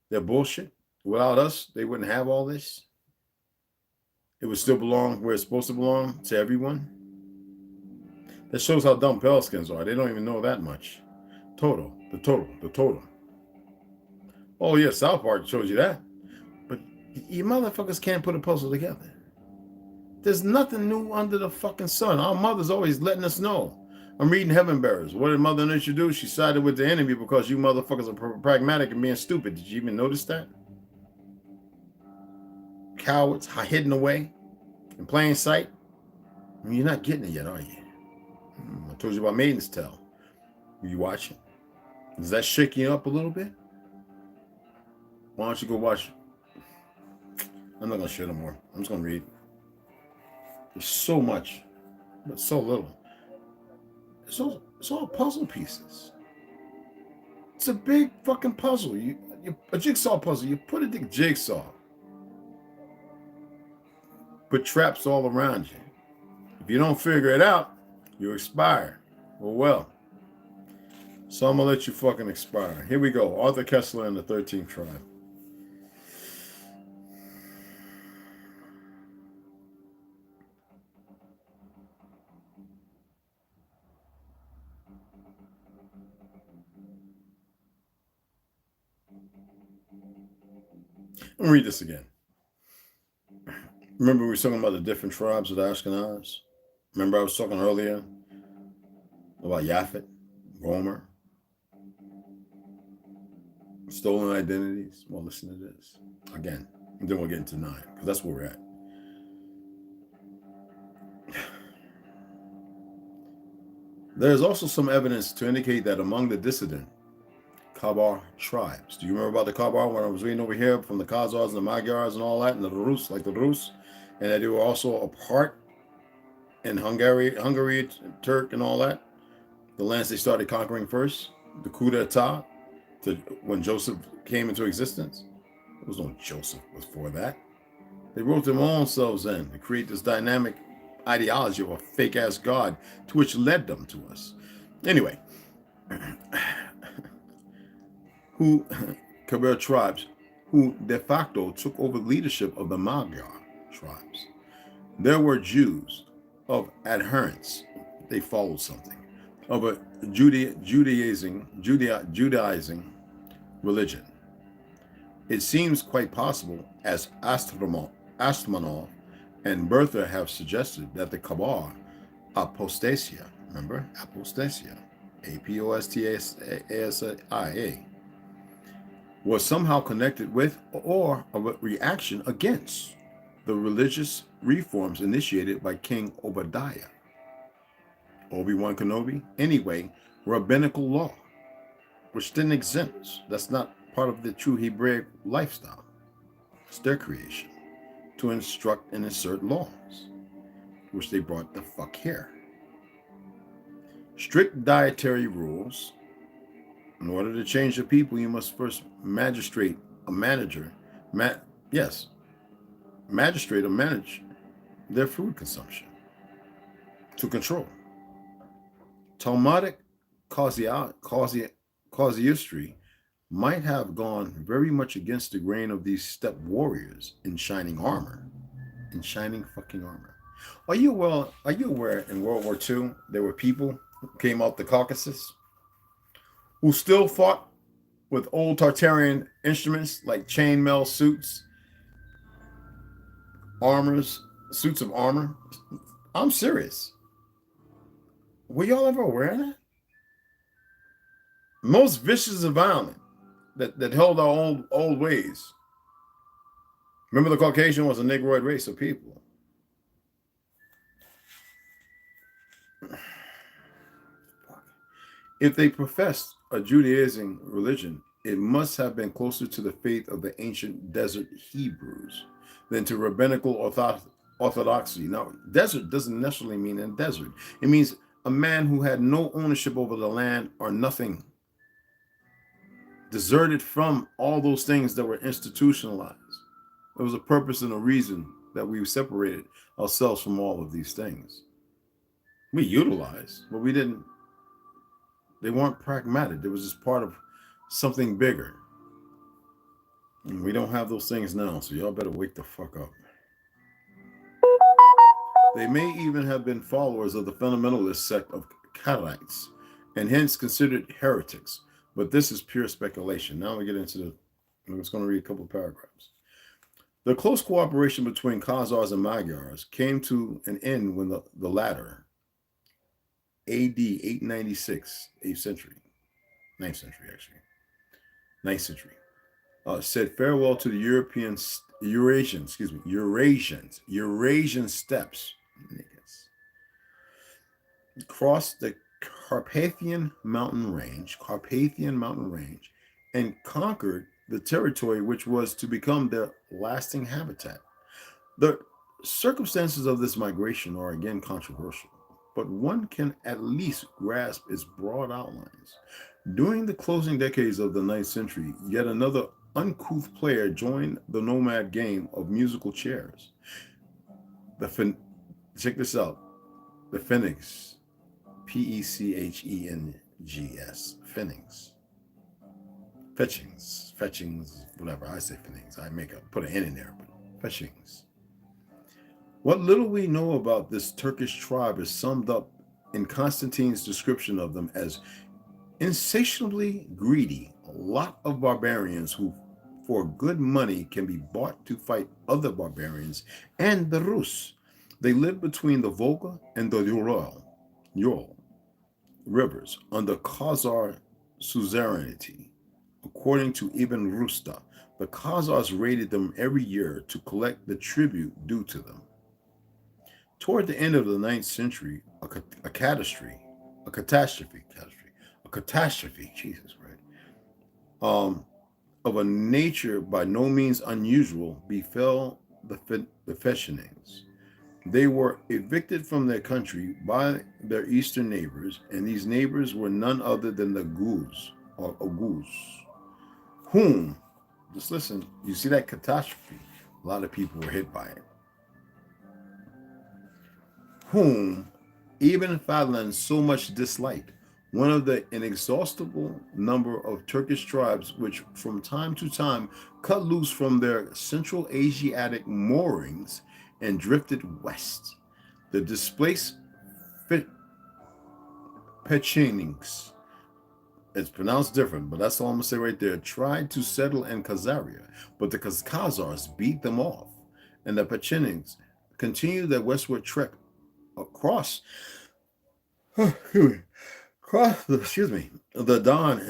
their bullshit. Without us, they wouldn't have all this. It would still belong where it's supposed to belong, to everyone. That shows how dumb Pelicans are. They don't even know that much. Total, the total, the total. Oh yeah, South Park shows you that. But you motherfuckers can't put a puzzle together. There's nothing new under the fucking sun. Our mother's always letting us know. I'm reading Heaven Bearers. What did Mother Nature do? She sided with the enemy because you motherfuckers are pragmatic and being stupid. Did you even notice that? Cowards hidden away in plain sight. I mean, you're not getting it yet, are you? I told you about Maiden's Tale. Are you watching? Does that shake you up a little bit? Why don't you go watch? I'm not going to share no more. I'm just going to read. There's so much, but so little. It's all puzzle pieces. It's a big fucking puzzle. A jigsaw puzzle. You put a big jigsaw. Put traps all around you. If you don't figure it out, you expire. Well. So I'm going to let you fucking expire. Here we go. Arthur Kessler and the 13th Tribe. Let me read this again. Remember we were talking about the different tribes of the Ashkenaz? Remember I was talking earlier about Yaphet, Gomer, stolen identities? Well, listen to this again, and then we'll get into 9, because that's where we're at. There's also some evidence to indicate that among the dissident Kabar tribes. Do you remember about the Kabar when I was reading over here from the Khazars and the Magyars and all that, and the Rus, like the Rus, and that they were also a part in Hungary, Turk, and all that, the lands they started conquering first, the coup d'etat, when Joseph came into existence. There was no Joseph before that. They wrote their own selves in to create this dynamic ideology of a fake-ass God, to which led them to us. Anyway, Kabir tribes who de facto took over leadership of the Magyar tribes. There were Jews of adherents, they followed something, of a Judaizing religion. It seems quite possible, as Astmanov and Bertha have suggested, that the Kabar apostasia, remember? Apostasia, A-P-O-S-T-A-S-I-A, was somehow connected with or a reaction against the religious reforms initiated by King Obadiah, Obi-Wan Kenobi. Anyway, rabbinical law, which didn't exist. That's not part of the true Hebraic lifestyle. It's their creation to instruct and insert laws, which they brought the fuck here. Strict dietary rules. In order to change the people, you must first magistrate or manage their food consumption to control. Talmudic casuistry might have gone very much against the grain of these steppe warriors in shining armor. In shining fucking armor. Are you aware in World War II there were people who came out the Caucasus who still fought with old Tartarian instruments like chainmail suits, suits of armor? I'm serious. Were y'all ever aware of that? Most vicious and violent that held our old ways. Remember, the Caucasian was a Negroid race of people. If they professed a Judaizing religion, it must have been closer to the faith of the ancient desert Hebrews than to rabbinical orthodoxy. Now, desert doesn't necessarily mean a desert. It means a man who had no ownership over the land or nothing, deserted from all those things that were institutionalized. There was a purpose and a reason that we separated ourselves from all of these things. We utilized, but we didn't. They weren't pragmatic. It was just part of something bigger. And we don't have those things now, so y'all better wake the fuck up. They may even have been followers of the fundamentalist sect of Karaites, and hence considered heretics. But this is pure speculation. Now we get into I'm just going to read a couple of paragraphs. The close cooperation between Khazars and Magyars came to an end when the latter, AD 896, 8th century, 9th century actually, 9th century, said farewell to the Eurasian steppes, crossed the Carpathian Mountain Range, and conquered the territory which was to become their lasting habitat. The circumstances of this migration are again controversial, but one can at least grasp its broad outlines. During the closing decades of the 9th century, yet another uncouth player joined the nomad game of musical chairs. Check this out. The Phoenix, Pechengs, Fetchings, whatever. I say Phoenix. Put an N in there, but Fetchings. What little we know about this Turkish tribe is summed up in Constantine's description of them as insatiably greedy, a lot of barbarians who for good money can be bought to fight other barbarians and the Rus. They live between the Volga and the Ural rivers under Khazar suzerainty. According to Ibn Rusta, the Khazars raided them every year to collect the tribute due to them. Toward the end of the 9th century, a catastrophe, Jesus, right, of a nature by no means unusual befell the Fechenings. They were evicted from their country by their eastern neighbors, and these neighbors were none other than the Gus, or Oghuz, whom, just listen, you see that catastrophe, a lot of people were hit by it, whom Ibn Fadlan so much disliked, one of the inexhaustible number of Turkish tribes which from time to time cut loose from their Central Asiatic moorings and drifted west. The displaced Pechenings, it's pronounced different, but that's all I'm going to say right there, tried to settle in Khazaria, but the Khazars beat them off, and the Pechenings continued their westward trek across the Don,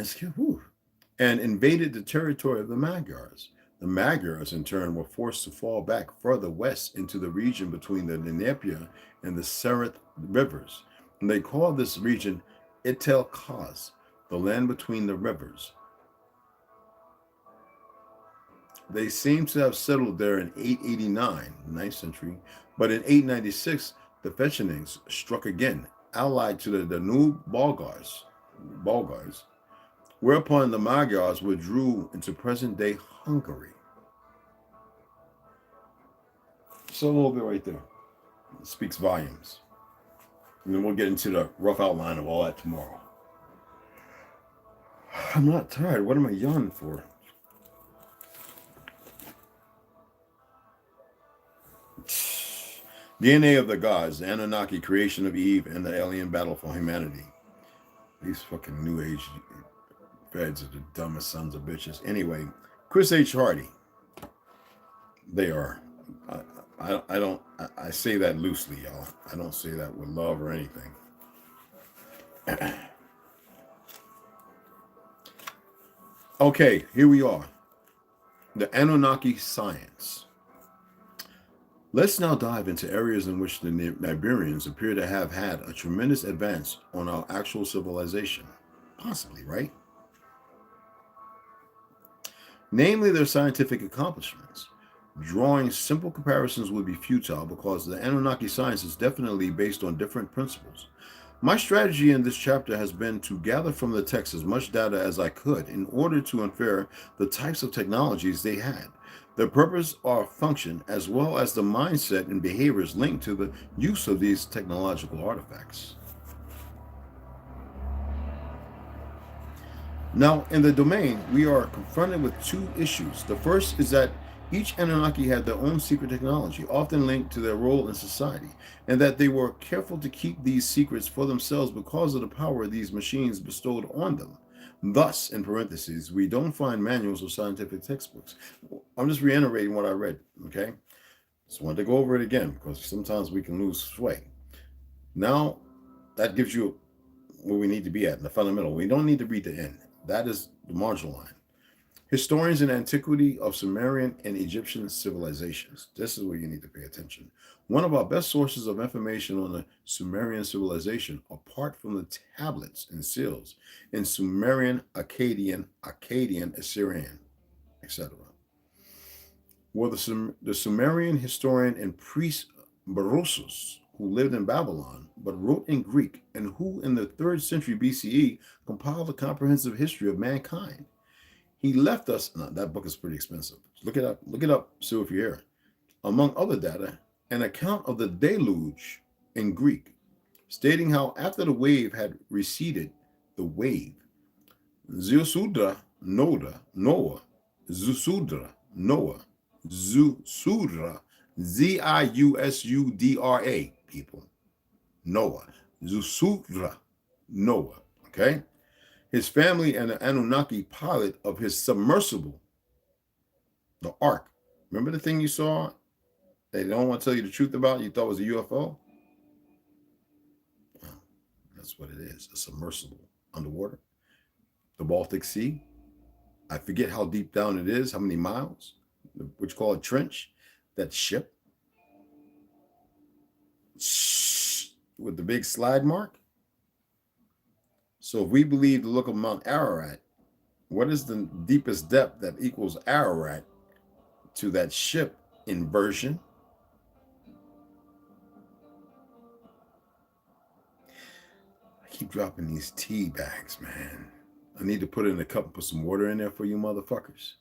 and invaded the territory of the Magyars. The Magyars, in turn, were forced to fall back further west into the region between the Dnieper and the Sereth rivers. And they called this region Itel Kaz, the land between the rivers. They seem to have settled there in 889, 9th century, but in 896, the Fechenings struck again, allied to the Danube Bulgars, whereupon the Magyars withdrew into present-day Hungary. So a little bit right there. It speaks volumes. And then we'll get into the rough outline of all that tomorrow. I'm not tired. What am I yawning for? DNA of the gods, the Anunnaki, creation of Eve, and the alien battle for humanity. These fucking new age feds are the dumbest sons of bitches. Anyway, Chris H. Hardy. They are. I say that loosely, y'all. I don't say that with love or anything. Okay, here we are. The Anunnaki science. Let's now dive into areas in which the Nibirians appear to have had a tremendous advance on our actual civilization. Possibly, right? Namely, their scientific accomplishments. Drawing simple comparisons would be futile because the Anunnaki science is definitely based on different principles. My strategy in this chapter has been to gather from the text as much data as I could in order to infer the types of technologies they had, their purpose or function, as well as the mindset and behaviors linked to the use of these technological artifacts. Now, in the domain, we are confronted with two issues. The first is that each Anunnaki had their own secret technology, often linked to their role in society, and that they were careful to keep these secrets for themselves because of the power these machines bestowed on them. Thus, in parentheses, we don't find manuals or scientific textbooks. I'm just reiterating what I read, okay? Just wanted to go over it again because sometimes we can lose sway. Now, that gives you where we need to be at in the fundamental. We don't need to read the end. That is the marginal line. Historians in antiquity of Sumerian and Egyptian civilizations. This is where you need to pay attention. One of our best sources of information on the Sumerian civilization, apart from the tablets and seals in Sumerian, Akkadian, Assyrian, etc., were the Sumerian historian and priest Berosus, who lived in Babylon but wrote in Greek, and who in the 3rd century BCE compiled a comprehensive history of mankind. He left us, that book is pretty expensive. Look it up, see if you're here. Among other data, an account of the deluge in Greek, stating how after the wave had receded, Zusudra, Noah, Zusudra, Ziusudra, people. Noah, Zusudra, Noah, okay? His family and the Anunnaki pilot of his submersible, the Ark. Remember the thing you saw? They don't want to tell you the truth about, you thought it was a UFO? Well, that's what it is, a submersible underwater. The Baltic Sea. I forget how deep down it is, how many miles, what you call a trench. That ship with the big slide mark. So if we believe the look of Mount Ararat, what is the deepest depth that equals Ararat to that ship inversion? I keep dropping these tea bags, man. I need to put it in a cup and put some water in there for you motherfuckers.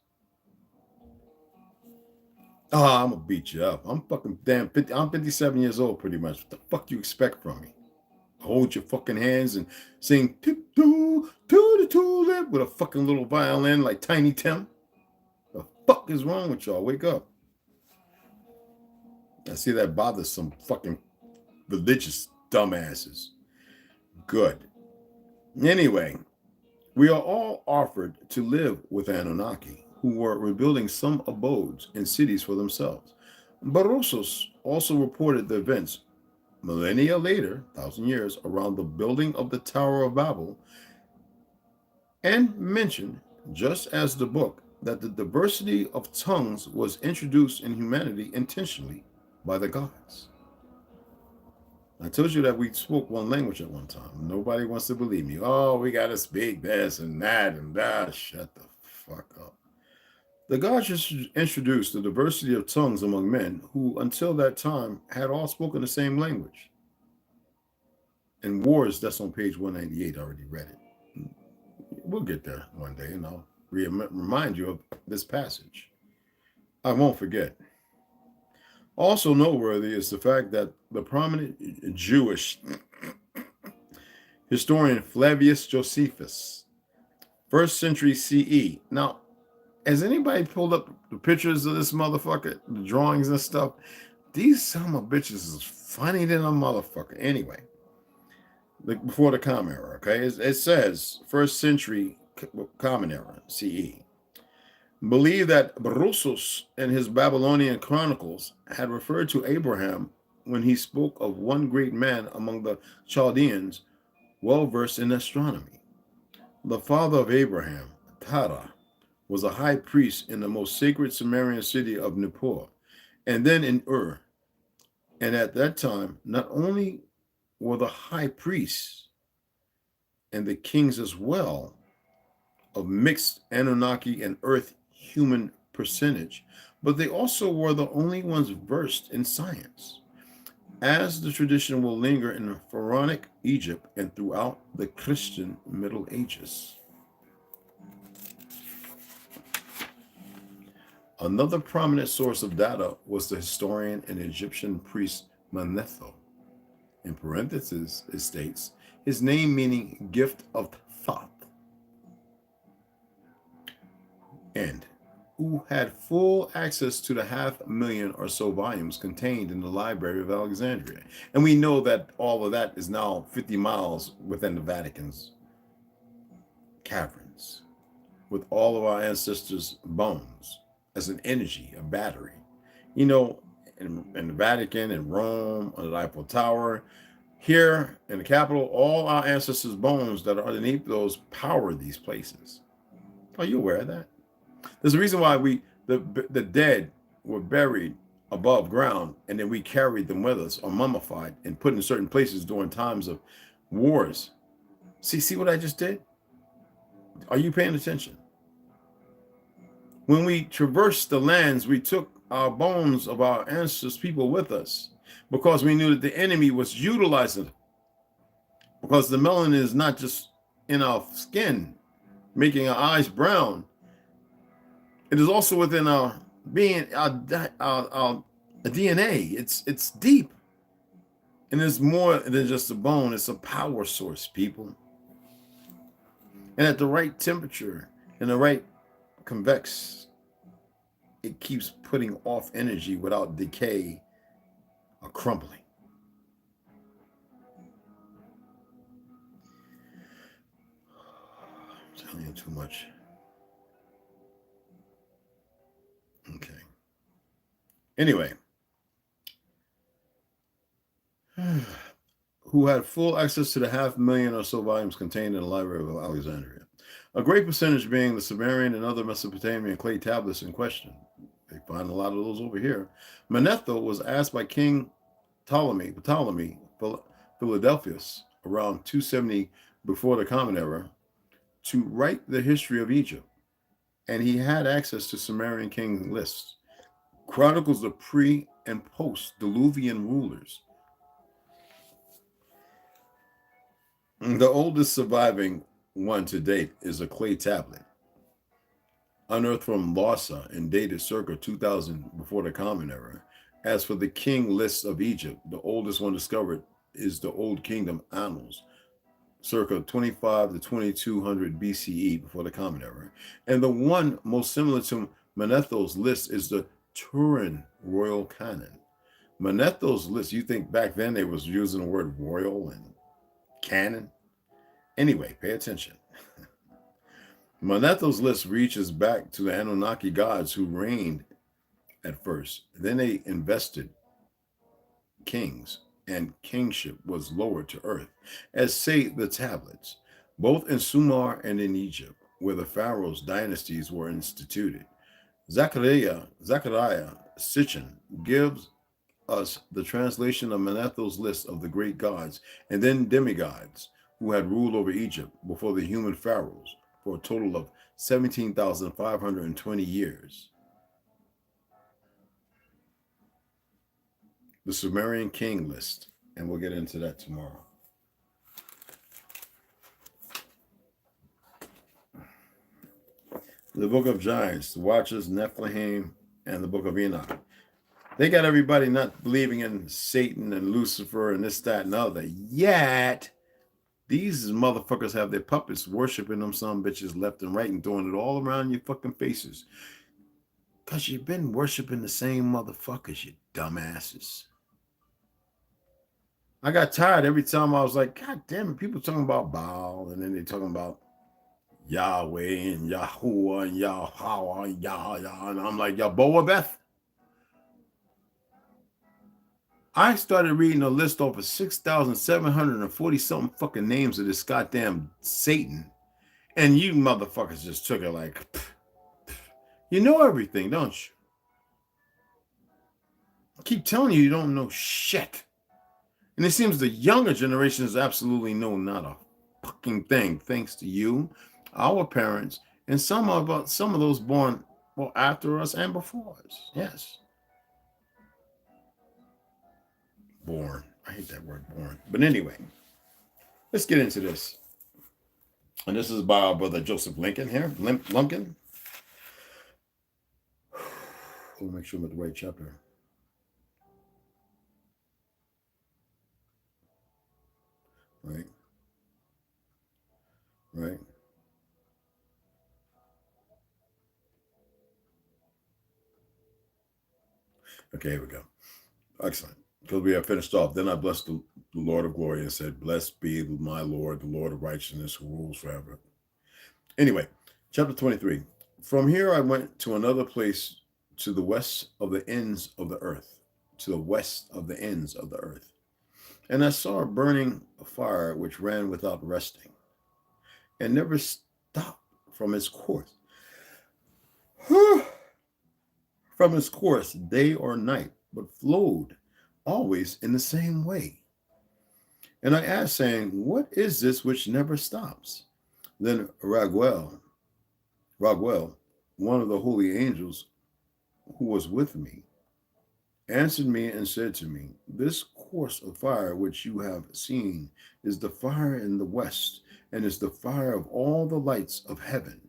I'm gonna beat you up. I'm fucking damn 50. I'm 57 years old pretty much. What the fuck do you expect from me? Hold your fucking hands and sing to the tulip with a fucking little violin like Tiny Tim. The fuck is wrong with y'all? Wake up. I see that bothers some fucking religious dumbasses. Good. Anyway, we are all offered to live with Anunnaki, who were rebuilding some abodes and cities for themselves. Berosus also reported the events millennia later, 1,000 years, around the building of the Tower of Babel, and mentioned, just as the book, that the diversity of tongues was introduced in humanity intentionally by the gods. I told you that we spoke one language at one time. Nobody wants to believe me. Oh, we got to speak this and that and that. Shut the fuck up. The gods introduced the diversity of tongues among men who, until that time, had all spoken the same language. And wars, that's on page 198. I already read it. We'll get there one day, and I'll remind you of this passage. I won't forget. Also noteworthy is the fact that the prominent Jewish historian Flavius Josephus, 1st century CE. Now, has anybody pulled up the pictures of this motherfucker, the drawings and stuff? These son of bitches is funny than a motherfucker. Anyway, before the Common Era, okay? It says 1st century Common Era, CE. Believe that Berosus in his Babylonian chronicles had referred to Abraham when he spoke of one great man among the Chaldeans, well versed in astronomy. The father of Abraham, Terah, was a high priest in the most sacred Sumerian city of Nippur, and then in Ur. And at that time, not only were the high priests and the kings as well of mixed Anunnaki and earth human percentage, but they also were the only ones versed in science, as the tradition will linger in Pharaonic Egypt and throughout the Christian Middle Ages. Another prominent source of data was the historian and Egyptian priest Manetho. In parentheses, it states, his name meaning gift of thought, and who had full access to the 500,000 or so volumes contained in the Library of Alexandria. And we know that all of that is now 50 miles within the Vatican's caverns, with all of our ancestors' bones as an energy, a battery. You know, in the Vatican, in Rome, on the Eiffel Tower, Here in the capital, all our ancestors' bones that are underneath those power these places. Are you aware of that? There's a reason why the dead were buried above ground, and then we carried them with us or mummified and put in certain places during times of wars. See what I just did? Are you paying attention? When we traversed the lands, we took our bones of our ancestors' people with us because we knew that the enemy was utilizing them. Because the melanin is not just in our skin, making our eyes brown. It is also within our being, our DNA. It's deep. And it's more than just a bone. It's a power source, people. And at the right temperature and the right convex, it keeps putting off energy without decay or crumbling. I'm telling you too much. Okay. Anyway. Who had full access to the 500,000 or so volumes contained in the Library of Alexandria. A great percentage being the Sumerian and other Mesopotamian clay tablets in question. They find a lot of those over here. Manetho was asked by King Ptolemy, Philadelphus, around 270 before the Common Era, to write the history of Egypt. And he had access to Sumerian king lists, chronicles of pre- and post-Diluvian rulers. The oldest surviving one to date is a clay tablet, unearthed from Lhasa and dated circa 2000 before the Common Era. As for the king lists of Egypt, the oldest one discovered is the Old Kingdom Annals, circa 25 to 2200 BCE before the Common Era. And the one most similar to Manetho's list is the Turin Royal Canon. Manetho's list, you think back then they was using the word royal and canon? Anyway, pay attention. Manetho's list reaches back to the Anunnaki gods who reigned at first. Then they invested kings, and kingship was lowered to earth, as say the tablets, both in Sumer and in Egypt, where the pharaohs' dynasties were instituted. Zechariah Sitchin gives us the translation of Manetho's list of the great gods and then demigods who had ruled over Egypt before the human pharaohs for a total of 17,520 years. The Sumerian king list, and we'll get into that tomorrow. The Book of Giants, the Watchers, Nephilim, and the Book of Enoch. They got everybody not believing in Satan and Lucifer and this, that, and other. Yet, these motherfuckers have their puppets worshiping them some bitches left and right and doing it all around your fucking faces. Because you've been worshiping the same motherfuckers, you dumbasses. I got tired every time I was like, God damn it, people talking about Baal, and then they talking about Yahweh and Yahuwah and Yahweh and Yah, and I'm like, Yahboah Beth. I started reading a list off of 6,740 something fucking names of this goddamn Satan. And you motherfuckers just took it like, pff, pff. You know everything, don't you? I keep telling you don't know shit. And it seems the younger generations absolutely know not a fucking thing, thanks to you, our parents, and some of those born after us and before us. Yes. Born. I hate that word, born. But anyway, let's get into this. And this is by our brother Joseph Lincoln here. Lumpkin. We'll make sure I'm at the right chapter. Right. Right. Okay, here we go. Excellent. Because we have finished off. Then I blessed the Lord of glory and said, Blessed be my Lord, the Lord of righteousness who rules forever. Anyway, chapter 23. From here I went to another place to the west of the ends of the earth. To the west of the ends of the earth. And I saw a burning fire which ran without resting, and never stopped from its course. From its course, day or night, but flowed always in the same way. And I asked, saying, what is this which never stops? Then Raguel, one of the holy angels who was with me, answered me and said to me, this course of fire which you have seen is the fire in the west, and is the fire of all the lights of heaven.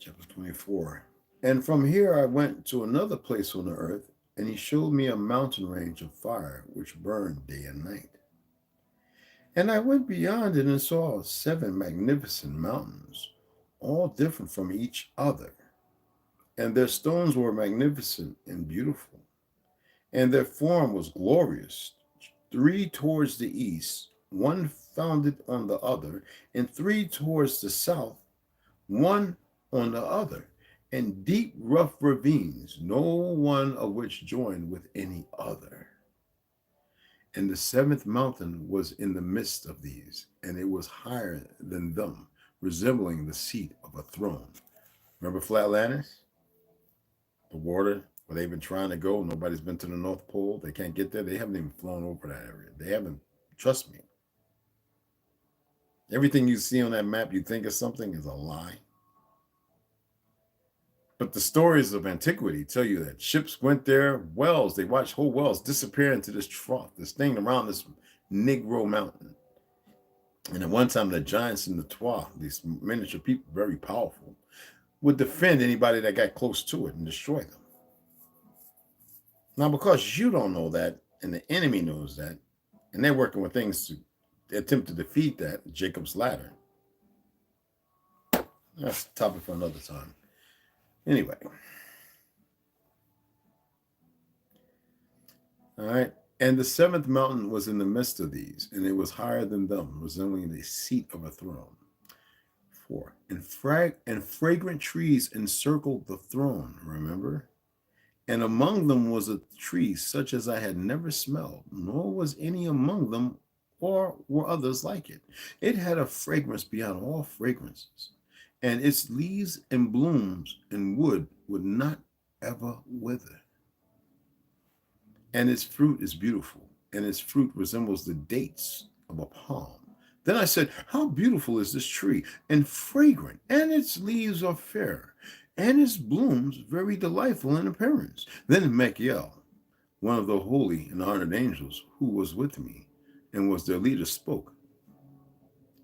Chapter 24. And from here I went to another place on the earth, and he showed me a mountain range of fire which burned day and night. And I went beyond it and saw 7 magnificent mountains, all different from each other. And their stones were magnificent and beautiful, and their form was glorious. 3 towards the east, one founded on the other, and 3 towards the south, one on the other, and deep rough ravines, no one of which joined with any other. And the 7th mountain was in the midst of these, and it was higher than them, resembling the seat of a throne. Remember Flatlanders? The water where they've been trying to go. Nobody's been to the North Pole. They can't get there. They haven't even flown over that area. They haven't. Trust me. Everything you see on that map you think is something is a lie. But the stories of antiquity tell you that ships went there, wells, they watched whole wells disappear into this trough, this thing around this Negro mountain. And at one time, the giants in the Twa, these miniature people, very powerful, would defend anybody that got close to it and destroy them. Now, because you don't know that, and the enemy knows that, and they're working with things to attempt to defeat that, Jacob's ladder. That's a topic for another time. Anyway. All right. And the 7th mountain was in the midst of these, and it was higher than them, resembling the seat of a throne. 4. And fragrant trees encircled the throne, remember? And among them was a tree such as I had never smelled, nor was any among them, or were others like it. It had a fragrance beyond all fragrances, and its leaves and blooms and wood would not ever wither. And its fruit is beautiful, and its fruit resembles the dates of a palm. Then I said, how beautiful is this tree, and fragrant, and its leaves are fair, and its blooms very delightful in appearance. Then Michael, one of the holy and honored angels who was with me, and was their leader, spoke.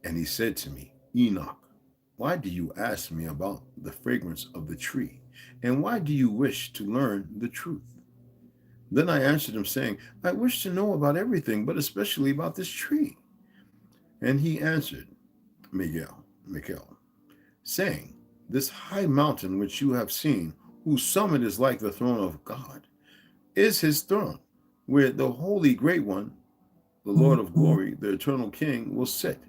And he said to me, Enoch, why do you ask me about the fragrance of the tree? And why do you wish to learn the truth? Then I answered him, saying, I wish to know about everything, but especially about this tree. And he answered, Michael, saying, this high mountain which you have seen, whose summit is like the throne of God, is his throne, where the holy great one, the Lord of glory, the eternal King, will sit,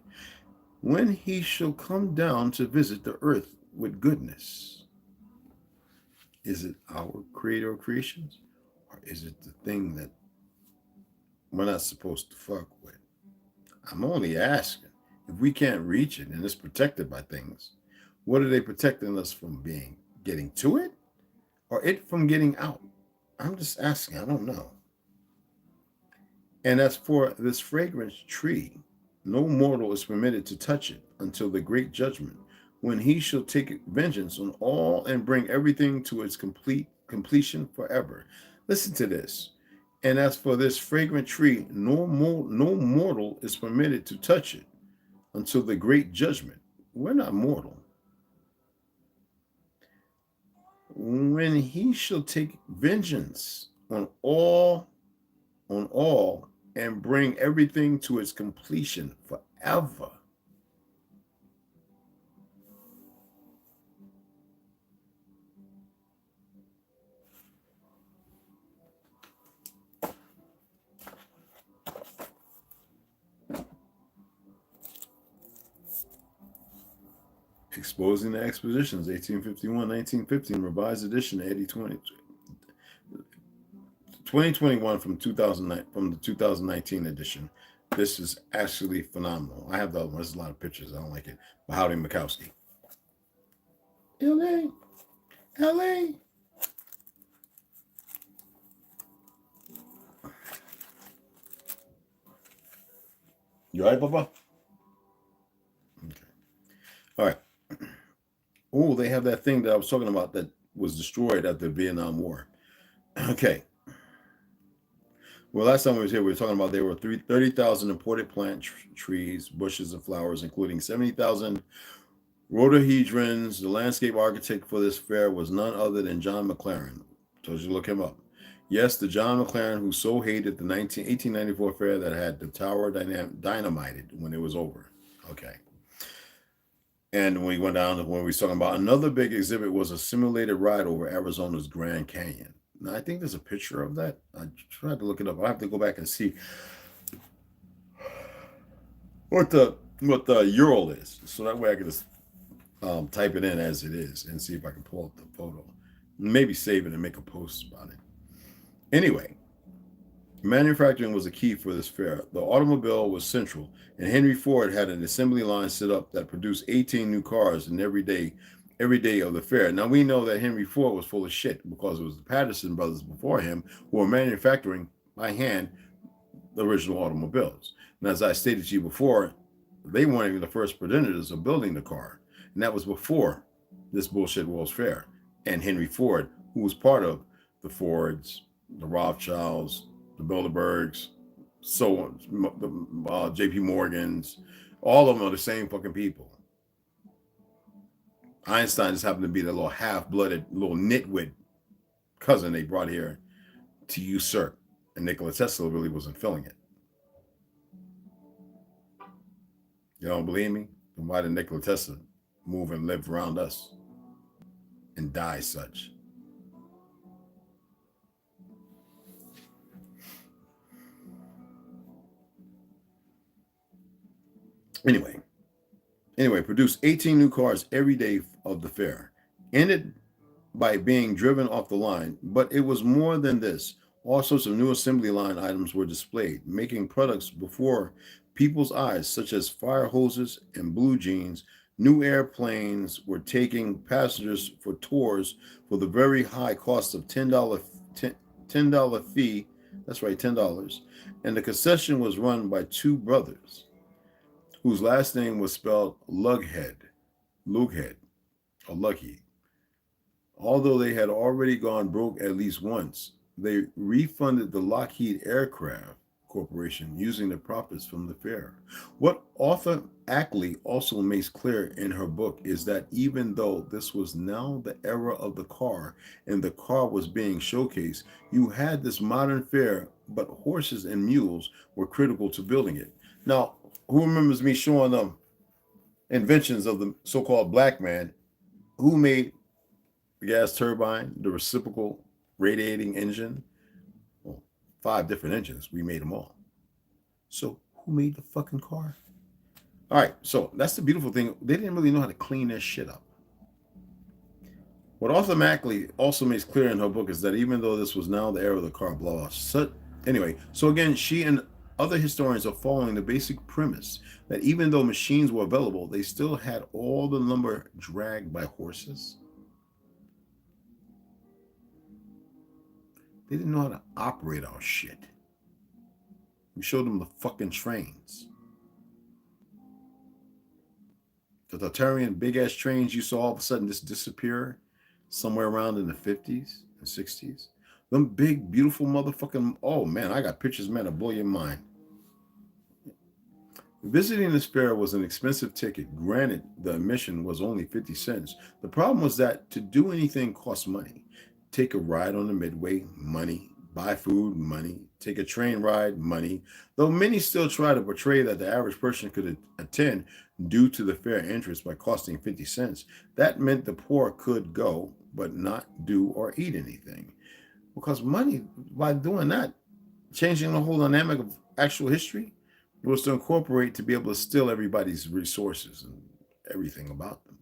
when he shall come down to visit the earth with goodness. Is it our creator of creations, or is it the thing that we're not supposed to fuck with? I'm only asking. If we can't reach it and it's protected by things, what are they protecting us from getting to it, or it from getting out? I'm just asking. I don't know. And as for this fragrant tree, no mortal is permitted to touch it until the great judgment, when he shall take vengeance on all and bring everything to its completion forever. Listen to this. And as for this fragrant tree, no mortal is permitted to touch it until the great judgment. We're not mortal. When he shall take vengeance on all and bring everything to its completion forever. Exposing the Expositions, 1851-1915, revised edition, Eddie 2021 from 2009, from the 2019 edition. This is actually phenomenal. I have the other one. There's a lot of pictures. I don't like it. But Howdy Mikowski. LA. LA. You all right, Papa? Okay. All right. Oh, they have that thing that I was talking about that was destroyed after the Vietnam War. Okay. Well, last time we was here, we were talking about there were 30,000 imported plant trees, bushes, and flowers, including 70,000 rhododendrons. The landscape architect for this fair was none other than John McLaren. Told you to look him up. Yes, the John McLaren who so hated the 1894 fair that had the tower dynamited when it was over. Okay. And when we went down, when we was talking about another big exhibit was a simulated ride over Arizona's Grand Canyon. Now, I think there's a picture of that. I tried to look it up. I have to go back and see what the URL is, so that way I can just type it in as it is and see if I can pull up the photo. Maybe save it and make a post about it. Anyway, manufacturing was a key for this fair. The automobile was central, and Henry Ford had an assembly line set up that produced 18 new cars in every day of the fair. Now, we know that Henry Ford was full of shit because it was the Patterson brothers before him who were manufacturing by hand the original automobiles. And as I stated to you before, they weren't even the first progenitors of building the car. And that was before this bullshit World's Fair. And Henry Ford, who was part of the Fords, the Rothschilds, the Bilderbergs, so on, the J.P. Morgans, all of them are the same fucking people. Einstein just happened to be the little half-blooded, little nitwit cousin they brought here to usurp. And Nikola Tesla really wasn't feeling it. You don't believe me? Then why did Nikola Tesla move and live around us and die such? Anyway, produced 18 new cars every day of the fair. Ended by being driven off the line, but it was more than this. All sorts of new assembly line items were displayed, making products before people's eyes, such as fire hoses and blue jeans. New airplanes were taking passengers for tours for the very high cost of $10 fee. That's right, $10. And the concession was run by two brothers whose last name was spelled Lughead, or Lucky. Although they had already gone broke at least once, they refunded the Lockheed Aircraft Corporation using the profits from the fair. What author Ackley also makes clear in her book is that even though this was now the era of the car and the car was being showcased, you had this modern fair, but horses and mules were critical to building it. Now, who remembers me showing them inventions of the so-called black man who made the gas turbine, the reciprocal radiating engine? Well, 5 different engines. We made them all. So who made the fucking car? All right, so that's the beautiful thing. They didn't really know how to clean their shit up. What author Mackley also makes clear in her book is that even though this was now the era of the car blowout, so again, she and other historians are following the basic premise that even though machines were available, they still had all the lumber dragged by horses. They didn't know how to operate our shit. We showed them the fucking trains. The Tartarian big-ass trains you saw all of a sudden just disappear somewhere around in the 50s and 60s. Them big, beautiful motherfucking... Oh, man, I got pictures, man, that blow your mind. Visiting this fair was an expensive ticket. Granted, the admission was only 50 cents. The problem was that to do anything cost money. Take a ride on the Midway, money. Buy food, money. Take a train ride, money. Though many still try to portray that the average person could attend due to the fair entrance by costing 50 cents, that meant the poor could go, but not do or eat anything. Because money, by doing that, changing the whole dynamic of actual history, it was to incorporate to be able to steal everybody's resources and everything about them.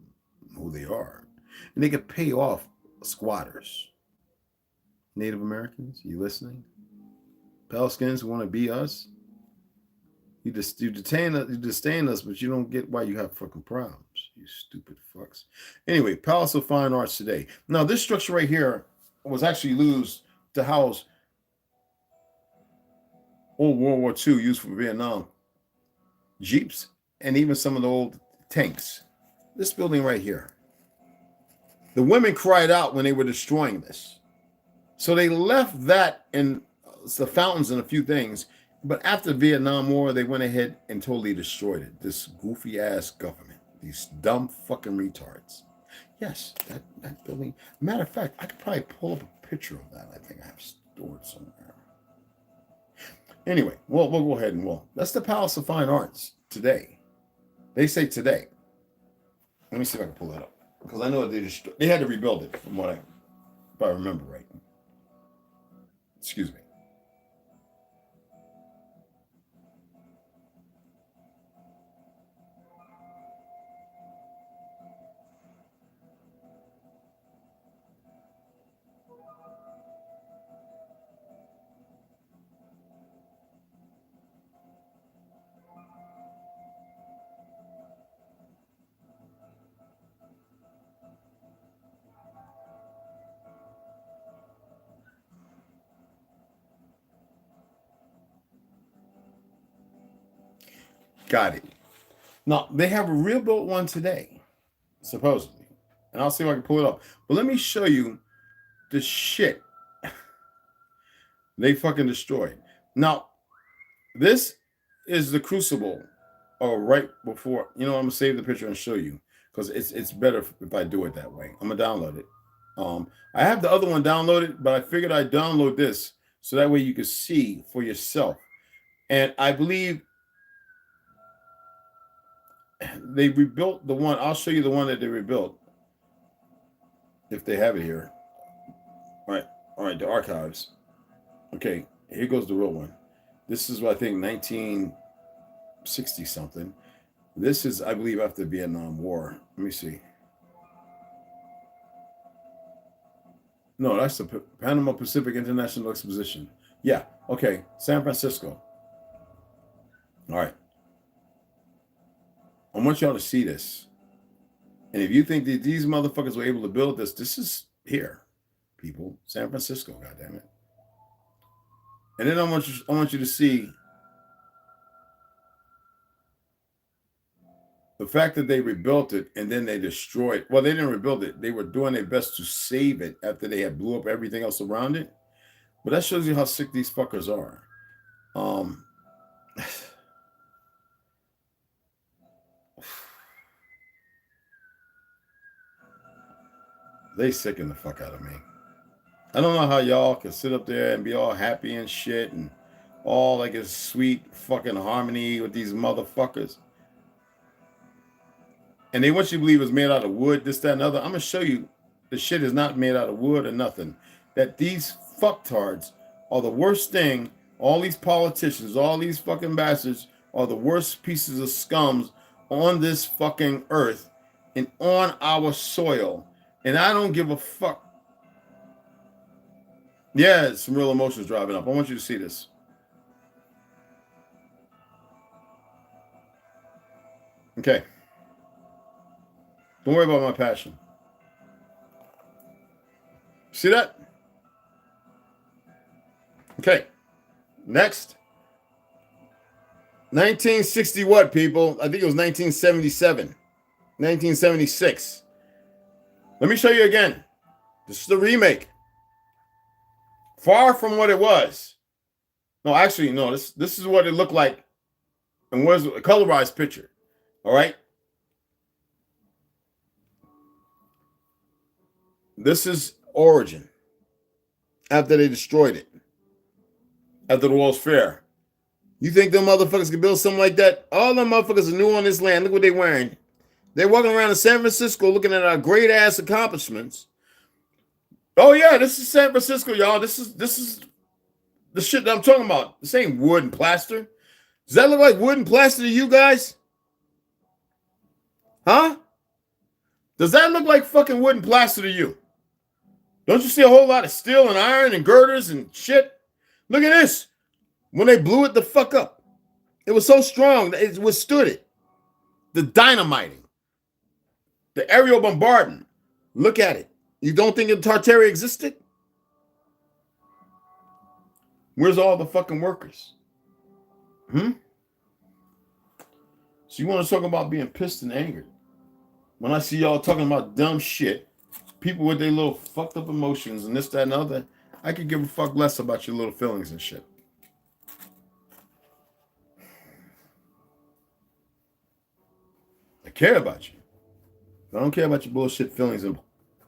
who they are. And they could pay off squatters. Native Americans, you listening? Pale skins who want to be us. You disdain us, but you don't get why you have fucking problems. You stupid fucks. Anyway, Palace of Fine Arts today. Now, this structure right here was actually used to house old World War II used for Vietnam Jeeps and even some of the old tanks. This building right here. The women cried out when they were destroying this. So they left that in the fountains and a few things. But after the Vietnam War, they went ahead and totally destroyed it. This goofy ass government. These dumb fucking retards. Yes, that building. Matter of fact, I could probably pull up a picture of that. I think I have stored somewhere. Anyway, we'll go ahead and that's the Palace of Fine Arts today. They say today. Let me see if I can pull that up. Because I know they had to rebuild it from if I remember right. Excuse me. Got it. Now, they have a real built one today, supposedly. And I'll see if I can pull it up. But let me show you the shit they fucking destroyed. Now, this is the Crucible. Right before, I'm going to save the picture and show you. Because it's better if I do it that way. I'm going to download it. I have the other one downloaded, but I figured I'd download this so that way you can see for yourself. And I believe they rebuilt the one. I'll show you the one that they rebuilt. If they have it here. All right, the archives. Okay, here goes the real one. This is what I think 1960 something. This is, I believe, after the Vietnam War. Let me see. No, that's the Panama Pacific International Exposition. Yeah, okay, San Francisco. All right. I want y'all to see this. And if you think that these motherfuckers were able to build this, this is here, people. San Francisco, goddammit. And then I want you to see the fact that they rebuilt it and then they destroyed. Well, they didn't rebuild it. They were doing their best to save it after they had blew up everything else around it. But that shows you how sick these fuckers are. They sicken the fuck out of me. I don't know how y'all can sit up there and be all happy and shit and all like a sweet fucking harmony with these motherfuckers. And they want you to believe it's made out of wood, this, that, and other. I'm going to show you the shit is not made out of wood or nothing. That these fucktards are the worst thing. All these politicians, all these fucking bastards are the worst pieces of scums on this fucking earth and on our soil. And I don't give a fuck. Yeah, some real emotions driving up. I want you to see this. Okay. Don't worry about my passion. See that? Okay. Next. 1960 what, people? I think it was 1977. 1976. Let me show you again. This is the remake. Far from what it was. No, actually, no. This is what it looked like. And was a colorized picture. All right. This is origin. After they destroyed it. After the World's Fair. You think them motherfuckers can build something like that? All them motherfuckers are new on this land. Look what they're wearing. They're walking around in San Francisco looking at our great ass accomplishments. Oh yeah, this is San Francisco, y'all. This is the shit that I'm talking about. This ain't wood and plaster. Does that look like wood and plaster to you guys? Huh? Does that look like fucking wood and plaster to you? Don't you see a whole lot of steel and iron and girders and shit? Look at this. When they blew it the fuck up, it was so strong that it withstood it. The dynamiting, the aerial bombardment. Look at it. You don't think Tartaria existed? Where's all the fucking workers? So you want to talk about being pissed and angered? When I see y'all talking about dumb shit, people with their little fucked up emotions and this, that, and the other, I could give a fuck less about your little feelings and shit. I care about you. I don't care about your bullshit feelings and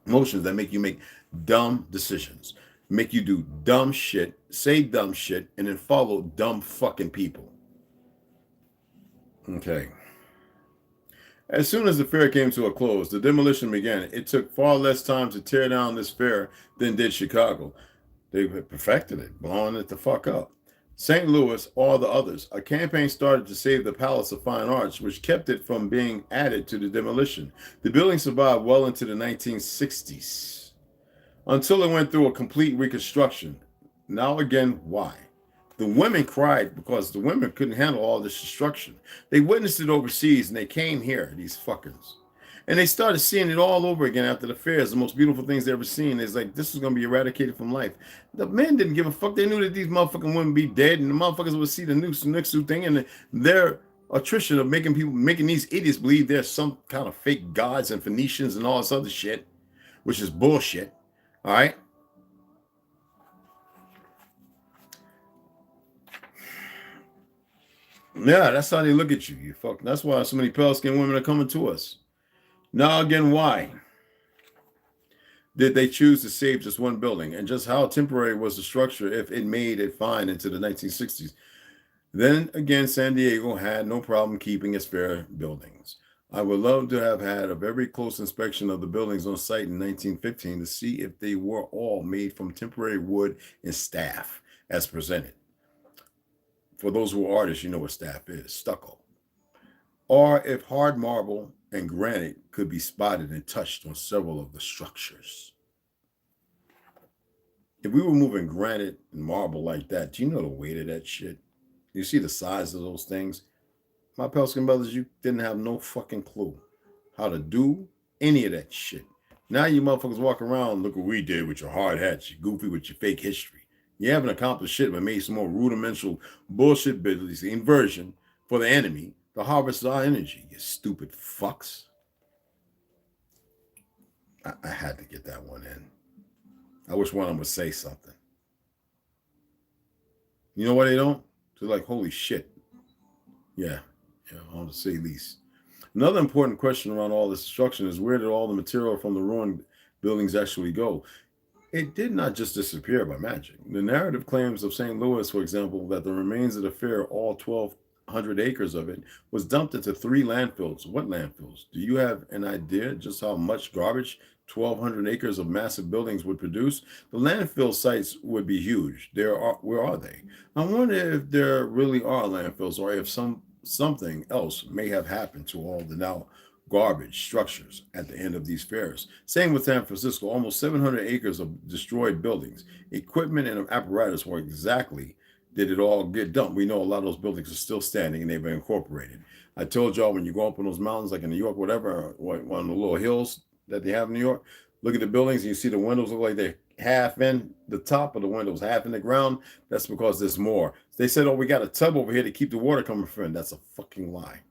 emotions that make you make dumb decisions, make you do dumb shit, say dumb shit, and then follow dumb fucking people. Okay. As soon as the fair came to a close, the demolition began. It took far less time to tear down this fair than did Chicago. They perfected it, blowing it the fuck up. St. Louis, all the others. A campaign started to save the Palace of Fine Arts, which kept it from being added to the demolition. The building survived well into the 1960s, until it went through a complete reconstruction. Now again, why? The women cried because the women couldn't handle all this destruction. They witnessed it overseas and they came here, these fuckers. And they started seeing it all over again after the fairs. The most beautiful things they ever seen is like, this is going to be eradicated from life. The men didn't give a fuck. They knew that these motherfucking women be dead and the motherfuckers would see the next thing and their attrition of making these idiots believe they're some kind of fake gods and Phoenicians and all this other shit, which is bullshit. All right. Yeah, that's how they look at you. You fuck. That's why so many pale skinned women are coming to us. Now again, why did they choose to save just one building? And just how temporary was the structure if it made it fine into the 1960s? Then again, San Diego had no problem keeping its fair buildings. I would love to have had a very close inspection of the buildings on site in 1915 to see if they were all made from temporary wood and staff as presented. For those who are artists, you know what staff is, stucco. Or if hard marble and granite could be spotted and touched on several of the structures. If we were moving granite and marble like that, do you know the weight of that shit? You see the size of those things? My Pelskin brothers, you didn't have no fucking clue how to do any of that shit. Now you motherfuckers walk around, look what we did with your hard hats, you goofy with your fake history. You haven't accomplished shit but made some more rudimental bullshit business inversion for the enemy to harvest our energy, you stupid fucks. I had to get that one in. I wish one of them would say something. You know why they don't? They're like, holy shit. Yeah, on to say least. Another important question around all this destruction is where did all the material from the ruined buildings actually go? It did not just disappear by magic. The narrative claims of St. Louis, for example, that the remains of the fair, all 1,200 acres of it, was dumped into 3 landfills. What landfills? Do you have an idea just how much garbage 1,200 acres of massive buildings would produce? The landfill sites would be huge. Where are they? I wonder if there really are landfills or if something else may have happened to all the now garbage structures at the end of these fairs. Same with San Francisco, almost 700 acres of destroyed buildings, equipment and apparatus. Where exactly did it all get dumped? We know a lot of those buildings are still standing and they've been incorporated. I told y'all when you go up on those mountains, like in New York, whatever, one of the little hills that they have in New York, look at the buildings and you see the windows look like they're half in the top of the windows, half in the ground. That's because there's more. They said, oh, we got a tub over here to keep the water coming from. That's a fucking lie.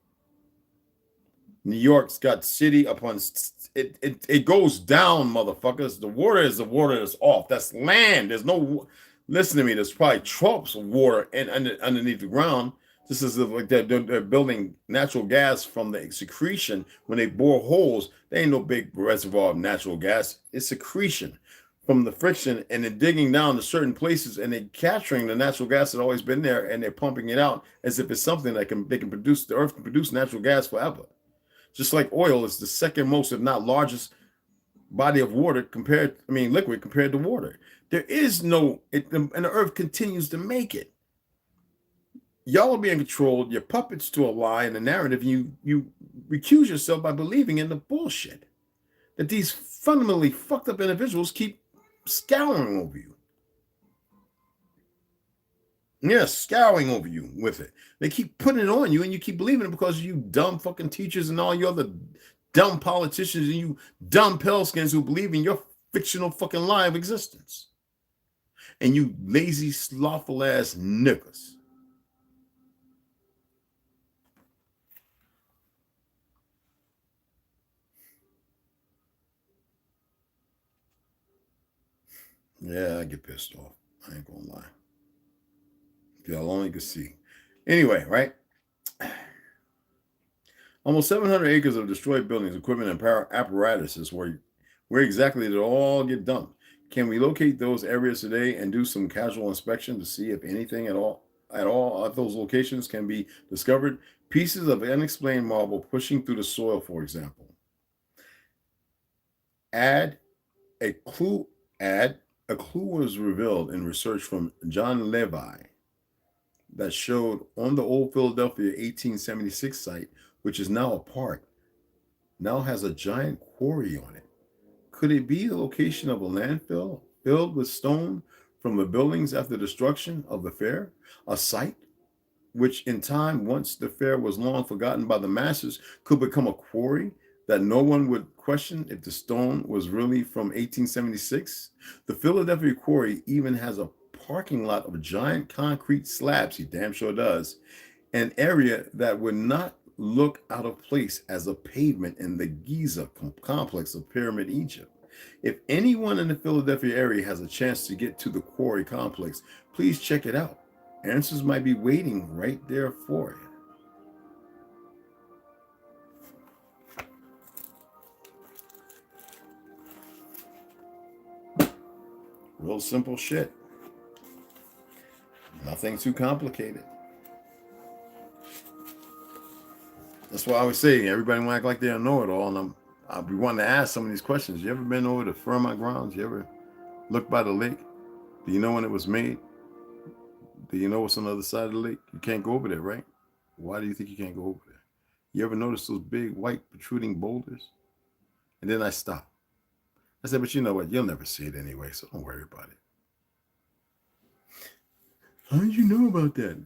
New York's got city upon it goes down, motherfuckers. The water is the water that's off. That's land. There's no, listen to me, there's probably trumps of water underneath the ground. This is like they're building natural gas from the secretion. When they bore holes, there ain't no big reservoir of natural gas. It's secretion from the friction, and they're digging down to certain places and they're capturing the natural gas that's always been there and they're pumping it out as if it's something that they can produce. The earth can produce natural gas forever. Just like oil is the second most, if not largest, body of water liquid compared to water. There is no, and the earth continues to make it. Y'all are being controlled. You're puppets to a lie and a narrative. You recuse yourself by believing in the bullshit. that these fundamentally fucked up individuals keep scouring over you. Yes, scouring over you with it. They keep putting it on you, and you keep believing it because you dumb fucking teachers and all you other dumb politicians and you dumb pale-skins who believe in your fictional fucking lie of existence. And you lazy, slothful ass niggas. Yeah, I get pissed off. I ain't gonna lie. Y'all only can see. Anyway, right? Almost 700 acres of destroyed buildings, equipment, and power apparatuses. Where exactly did it all get dumped? Can we locate those areas today and do some casual inspection to see if anything at all at those locations can be discovered? Pieces of unexplained marble pushing through the soil, for example. A clue was revealed in research from John Levi that showed on the old Philadelphia 1876 site, which is now a park, now has a giant quarry on it. Could it be the location of a landfill filled with stone from the buildings after destruction of the fair? A site which in time, once the fair was long forgotten by the masses, could become a quarry that no one would question if the stone was really from 1876? The Philadelphia quarry even has a parking lot of giant concrete slabs, he damn sure does, an area that would not look out of place as a pavement in the Giza complex of Pyramid Egypt. If anyone in the Philadelphia area has a chance to get to the quarry complex, please check it out. Answers might be waiting right there for you. Real simple shit. Nothing too complicated. That's why I always say everybody want to act like they don't know it all, and I'll be wanting to ask some of these questions. You ever been over to Fairmont Grounds? You ever looked by the lake? Do you know when it was made? Do you know what's on the other side of the lake? You can't go over there, right? Why do you think you can't go over there? You ever notice those big white protruding boulders? And then I stopped. I said, but you know what? You'll never see it anyway, so don't worry about it. How did you know about that?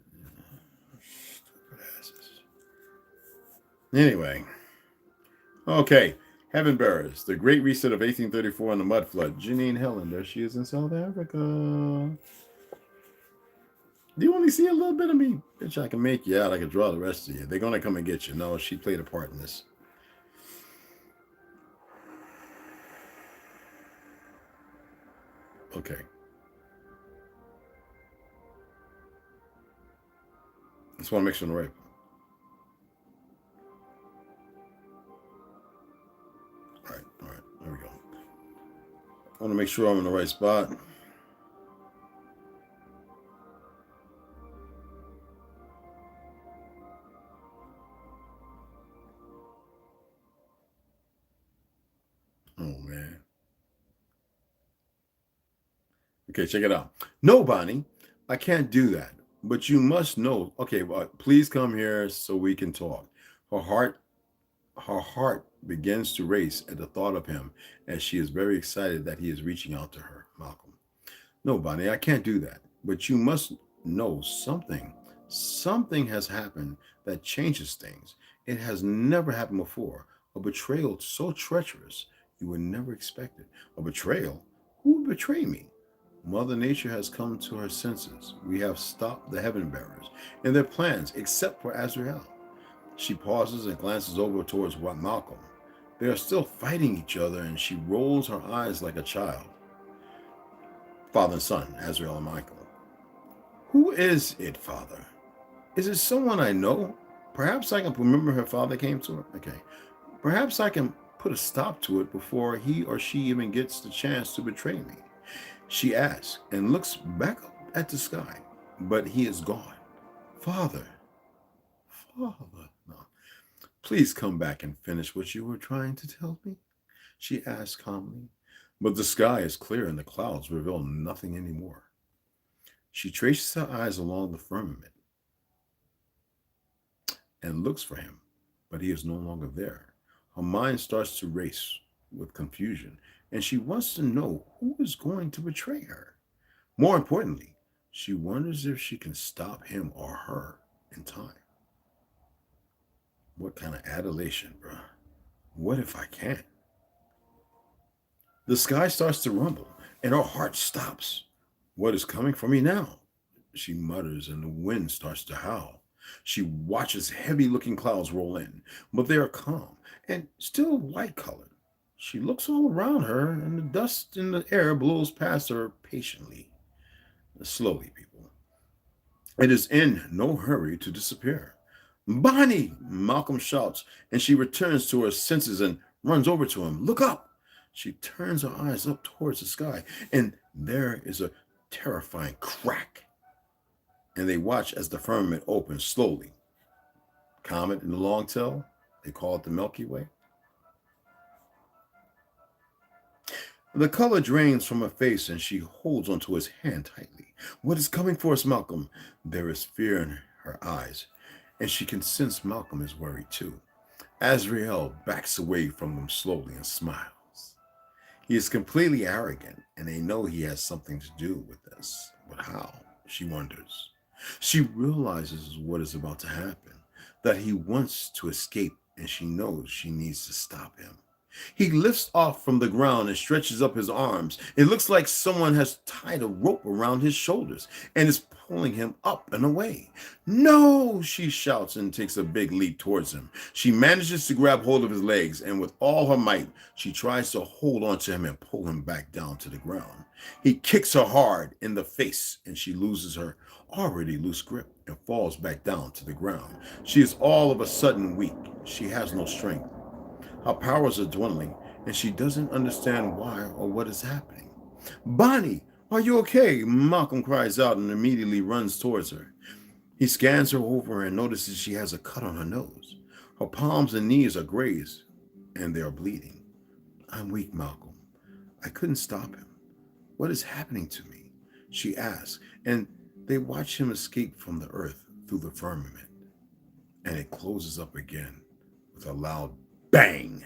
Stupid asses. Anyway. Okay. Heaven Bearers, the Great Reset of 1834 and the Mud Flood. Janine Helen, there she is in South Africa. Do you only see a little bit of me? Bitch, I can make you out. I can draw the rest of you. They're going to come and get you. No, she played a part in this. Okay. Just want to make sure I'm right. All right. There we go. I want to make sure I'm in the right spot. Oh, man. Okay, check it out. No, Bonnie, I can't do that. But you must know. Okay, well, please come here so we can talk. Her heart begins to race at the thought of him as she is very excited that he is reaching out to her. Malcolm. No, Bonnie, I can't do that. But you must know something. Something has happened that changes things. It has never happened before. A betrayal so treacherous you would never expect it. A betrayal? Who would betray me? Mother Nature has come to her senses. We have stopped the Heaven Bearers and their plans, except for Azrael. She pauses and glances over towards Malcolm. They are still fighting each other, and she rolls her eyes like a child. Father and son, Azrael and Michael. Who is it, Father? Is it someone I know? Perhaps I can remember her father came to her? Okay. Perhaps I can put a stop to it before he or she even gets the chance to betray me. She asks and looks back up at the sky, but he is gone. Father. No. Please come back and finish what you were trying to tell me, she asked calmly. But the sky is clear and the clouds reveal nothing anymore. She traces her eyes along the firmament and looks for him, but he is no longer there. Her mind starts to race. with confusion, and she wants to know who is going to betray her. More importantly, she wonders if she can stop him or her in time. What kind of adulation, bruh? What if I can? The sky starts to rumble, and her heart stops. What is coming for me now? She mutters, and the wind starts to howl. She watches heavy looking clouds roll in, but they are calm and still light colored. She looks all around her, and the dust in the air blows past her patiently. Slowly, people. It is in no hurry to disappear. Bonnie! Malcolm shouts, and she returns to her senses and runs over to him. Look up! She turns her eyes up towards the sky, and there is a terrifying crack. And they watch as the firmament opens slowly. Comet in the long tail, they call it the Milky Way. The color drains from her face, and she holds onto his hand tightly. What is coming for us, Malcolm? There is fear in her eyes, and she can sense Malcolm is worried too. Azrael backs away from them slowly and smiles. He is completely arrogant, and they know he has something to do with this. But how? She wonders. She realizes what is about to happen, that he wants to escape, and she knows she needs to stop him. He lifts off from the ground and stretches up his arms. It looks like someone has tied a rope around his shoulders and is pulling him up and away. No, she shouts and takes a big leap towards him. She manages to grab hold of his legs, and with all her might, she tries to hold onto him and pull him back down to the ground. He kicks her hard in the face, and she loses her already loose grip and falls back down to the ground. She is all of a sudden weak. She has no strength. Her powers are dwindling, and she doesn't understand why or what is happening. Bonnie, are you okay? Malcolm cries out and immediately runs towards her. He scans her over and notices she has a cut on her nose. Her palms and knees are grazed, and they are bleeding. I'm weak, Malcolm. I couldn't stop him. What is happening to me? She asks, and they watch him escape from the earth through the firmament, and it closes up again with a loud bang.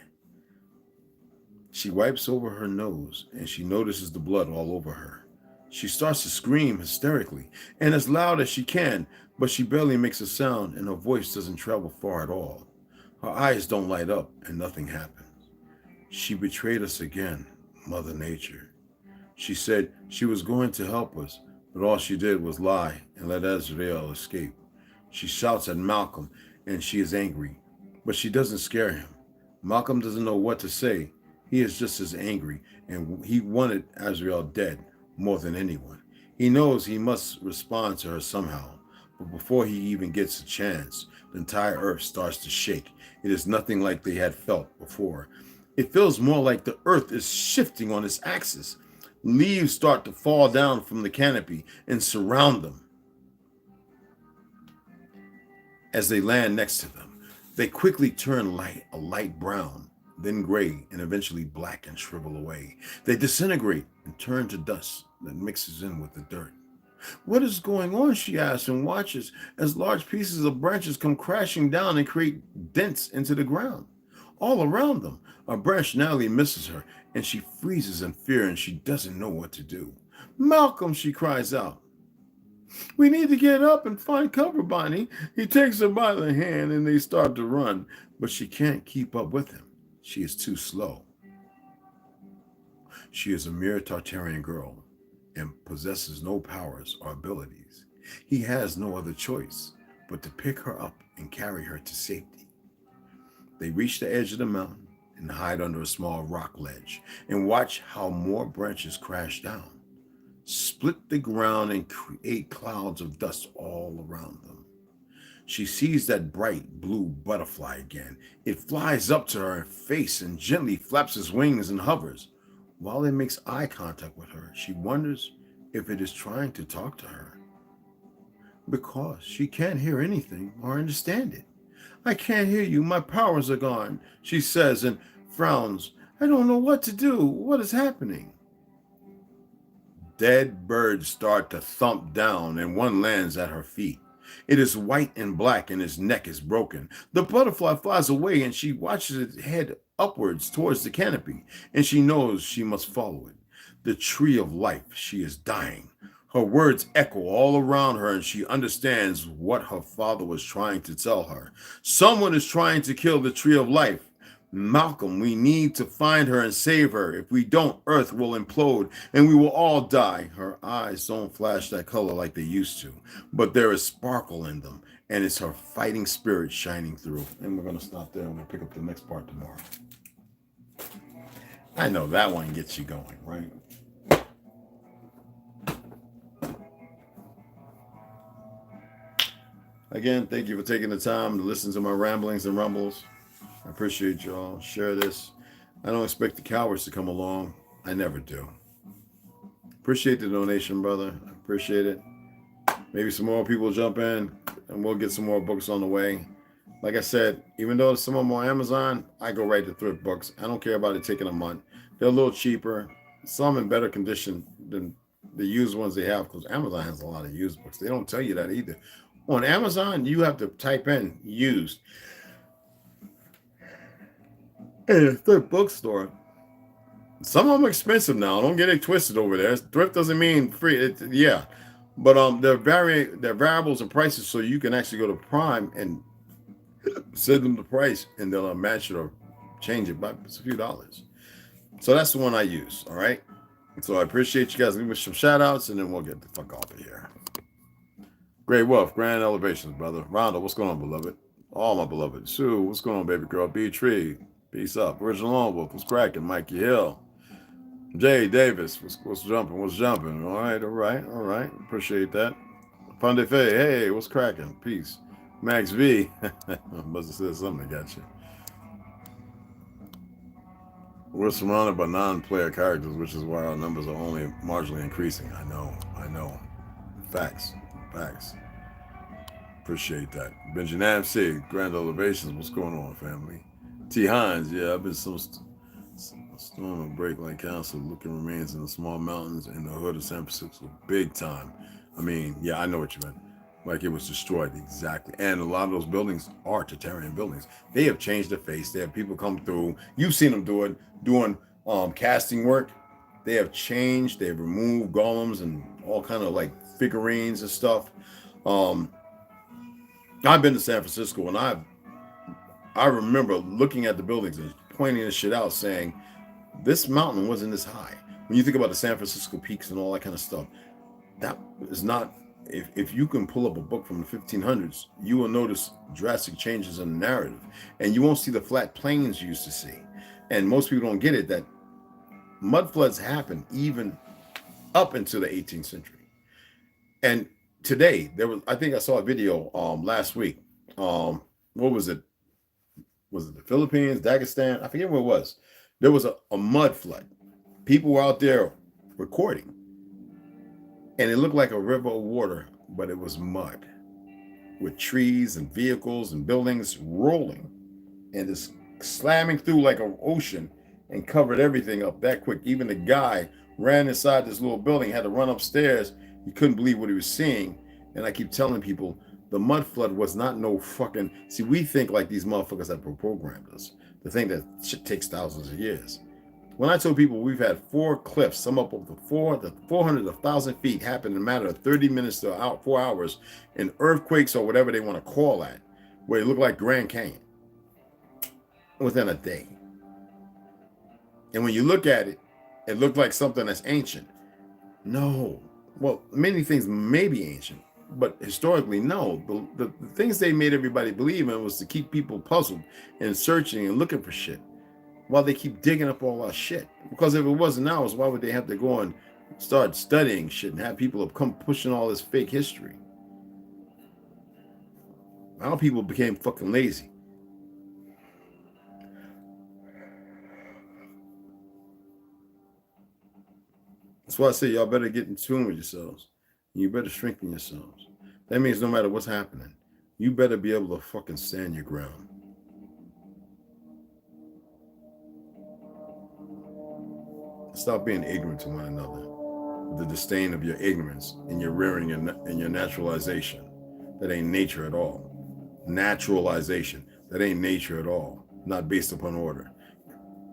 She wipes over her nose, and she notices the blood all over her. She starts to scream hysterically and as loud as she can, but she barely makes a sound, and her voice doesn't travel far at all. Her eyes don't light up, and nothing happens. She betrayed us again, Mother Nature. She said she was going to help us, but all she did was lie and let Azrael escape. She shouts at Malcolm, and she is angry, but she doesn't scare him. Malcolm doesn't know what to say. He is just as angry, and he wanted Azrael dead more than anyone. He knows he must respond to her somehow, but before he even gets a chance, the entire earth starts to shake. It is nothing like they had felt before. It feels more like the earth is shifting on its axis. Leaves start to fall down from the canopy and surround them. As they land next to them, they quickly turn a light brown, then gray, and eventually black and shrivel away. They disintegrate and turn to dust that mixes in with the dirt. What is going on? She asks and watches as large pieces of branches come crashing down and create dents into the ground. All around them, a branch narrowly misses her, and she freezes in fear, and she doesn't know what to do. Malcolm, she cries out. We need to get up and find cover, Bonnie. He takes her by the hand, and they start to run, but she can't keep up with him. She is too slow. She is a mere Tartarian girl and possesses no powers or abilities. He has no other choice but to pick her up and carry her to safety. They reach the edge of the mountain and hide under a small rock ledge and watch how more branches crash down, split the ground, and create clouds of dust all around them. She sees that bright blue butterfly again. It flies up to her face and gently flaps its wings and hovers. While it makes eye contact with her, she wonders if it is trying to talk to her, because she can't hear anything or understand it. I can't hear you. My powers are gone, she says and frowns. I don't know what to do. What is happening? Dead birds start to thump down, and one lands at her feet. It is white and black, and its neck is broken. The butterfly flies away, and she watches its head upwards towards the canopy, and she knows she must follow it. The tree of life, she is dying. Her words echo all around her, and she understands what her father was trying to tell her. Someone is trying to kill the tree of life. Malcolm, we need to find her and save her. If we don't, Earth will implode and we will all die. Her eyes don't flash that color like they used to, but there is sparkle in them, and it's her fighting spirit shining through. And we're going to stop there and we'll pick up the next part tomorrow. I know that one gets you going, right? Again, thank you for taking the time to listen to my ramblings and rumbles. I appreciate y'all. Share this. I don't expect the cowards to come along. I never do. Appreciate the donation, brother. I appreciate it. Maybe some more people jump in and we'll get some more books on the way. Like I said, even though some of them on Amazon, I go right to thrift books. I don't care about it taking a month. They're a little cheaper. Some in better condition than the used ones they have, because Amazon has a lot of used books. They don't tell you that either. On Amazon, you have to type in used. In a thrift bookstore, some of them are expensive now. Don't get it twisted over there. Thrift doesn't mean free. Yeah, but they're variables in prices, so you can actually go to Prime and send them the price, and they'll match it or change it by a few dollars. So that's the one I use. All right. So I appreciate you guys. Give me some shout outs, and then we'll get the fuck off of here. Great Wolf, Grand Elevations, brother. Rhonda, what's going on, beloved? All my beloved. Sue, what's going on, baby girl? B Tree, peace up. Original Lonewolf, what's cracking? Mikey Hill. Jay Davis, what's jumping? What's jumping? All right. Appreciate that. Funde Faye, hey, what's cracking? Peace. Max V, must have said something that got you. We're surrounded by non-player characters, which is why our numbers are only marginally increasing. I know. Facts. Appreciate that. Benjamin C, Grand Elevations, what's going on, family? T Hines, yeah, I've been some storm and break like council looking remains in the small mountains in the hood of San Francisco. Big time. I mean, yeah, I know what you meant. Like it was destroyed, exactly. And a lot of those buildings are Tartarian buildings. They have changed their face. They have people come through. You've seen them doing casting work. They have changed. They've removed golems and all kind of like figurines and stuff. I've been to San Francisco, and I remember looking at the buildings and pointing this shit out, saying this mountain wasn't this high. When you think about the San Francisco peaks and all that kind of stuff, that is not. If you can pull up a book from the 1500s, you will notice drastic changes in the narrative, and you won't see the flat plains you used to see. And most people don't get it that mud floods happen even up into the 18th century. And today I think I saw a video last week. What was it? Was it the Philippines, Dagestan? I forget where it was. There was a mud flood. People were out there recording. And it looked like a river of water, but it was mud with trees and vehicles and buildings rolling and just slamming through like an ocean and covered everything up that quick. Even the guy ran inside this little building, had to run upstairs. He couldn't believe what he was seeing. And I keep telling people, the mud flood was not no fucking... See, we think like these motherfuckers that programmed us. To think that shit takes thousands of years. When I told people we've had 4 cliffs, some up over 400 to 1,000 feet, happen in a matter of 30 minutes to 4 hours, in earthquakes or whatever they want to call that, where it looked like Grand Canyon within a day. And when you look at it, it looked like something that's ancient. No. Well, many things may be ancient, but historically, no. The things they made everybody believe in was to keep people puzzled and searching and looking for shit, while they keep digging up all our shit. Because if it wasn't ours, why would they have to go and start studying shit and have people come pushing all this fake history? Now people became fucking lazy. That's why I say y'all better get in tune with yourselves. You better strengthen yourselves. That means no matter what's happening, you better be able to fucking stand your ground. Stop being ignorant to one another. The disdain of your ignorance and your rearing and your naturalization. That ain't nature at all. Naturalization. That ain't nature at all. Not based upon order.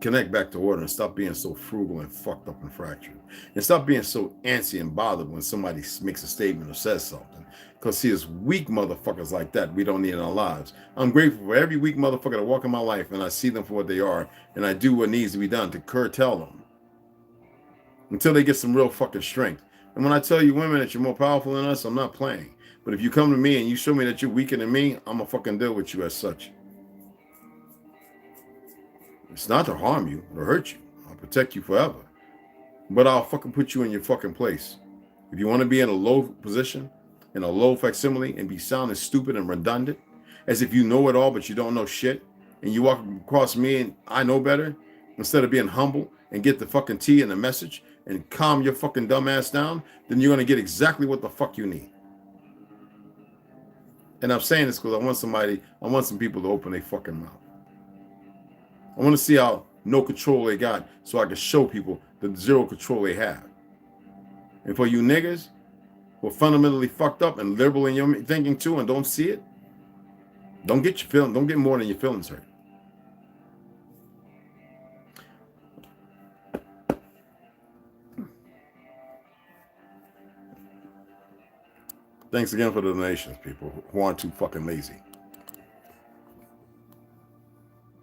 connect back to order and stop being so frugal and fucked up and fractured. And stop being so antsy and bothered when somebody makes a statement or says something. Because see, it's weak motherfuckers like that we don't need in our lives. I'm grateful for every weak motherfucker that walk in my life, and I see them for what they are, and I do what needs to be done to curtail them until they get some real fucking strength. And when I tell you women that you're more powerful than us, I'm not playing. But if you come to me and you show me that you're weaker than me, I'm gonna fucking deal with you as such. It's not to harm you or hurt you. I'll protect you forever. But I'll fucking put you in your fucking place. If you want to be in a low position, in a low facsimile, and be sounding stupid and redundant, as if you know it all but you don't know shit, and you walk across me and I know better, instead of being humble and get the fucking tea and the message and calm your fucking dumb ass down, then you're going to get exactly what the fuck you need. And I'm saying this because I want some people to open their fucking mouth. I want to see how no control they got so I can show people the zero control they have. And for you niggas who are fundamentally fucked up and liberal in your thinking too and don't see it, don't get more than your feelings hurt. Thanks again for the donations, people who aren't too fucking lazy.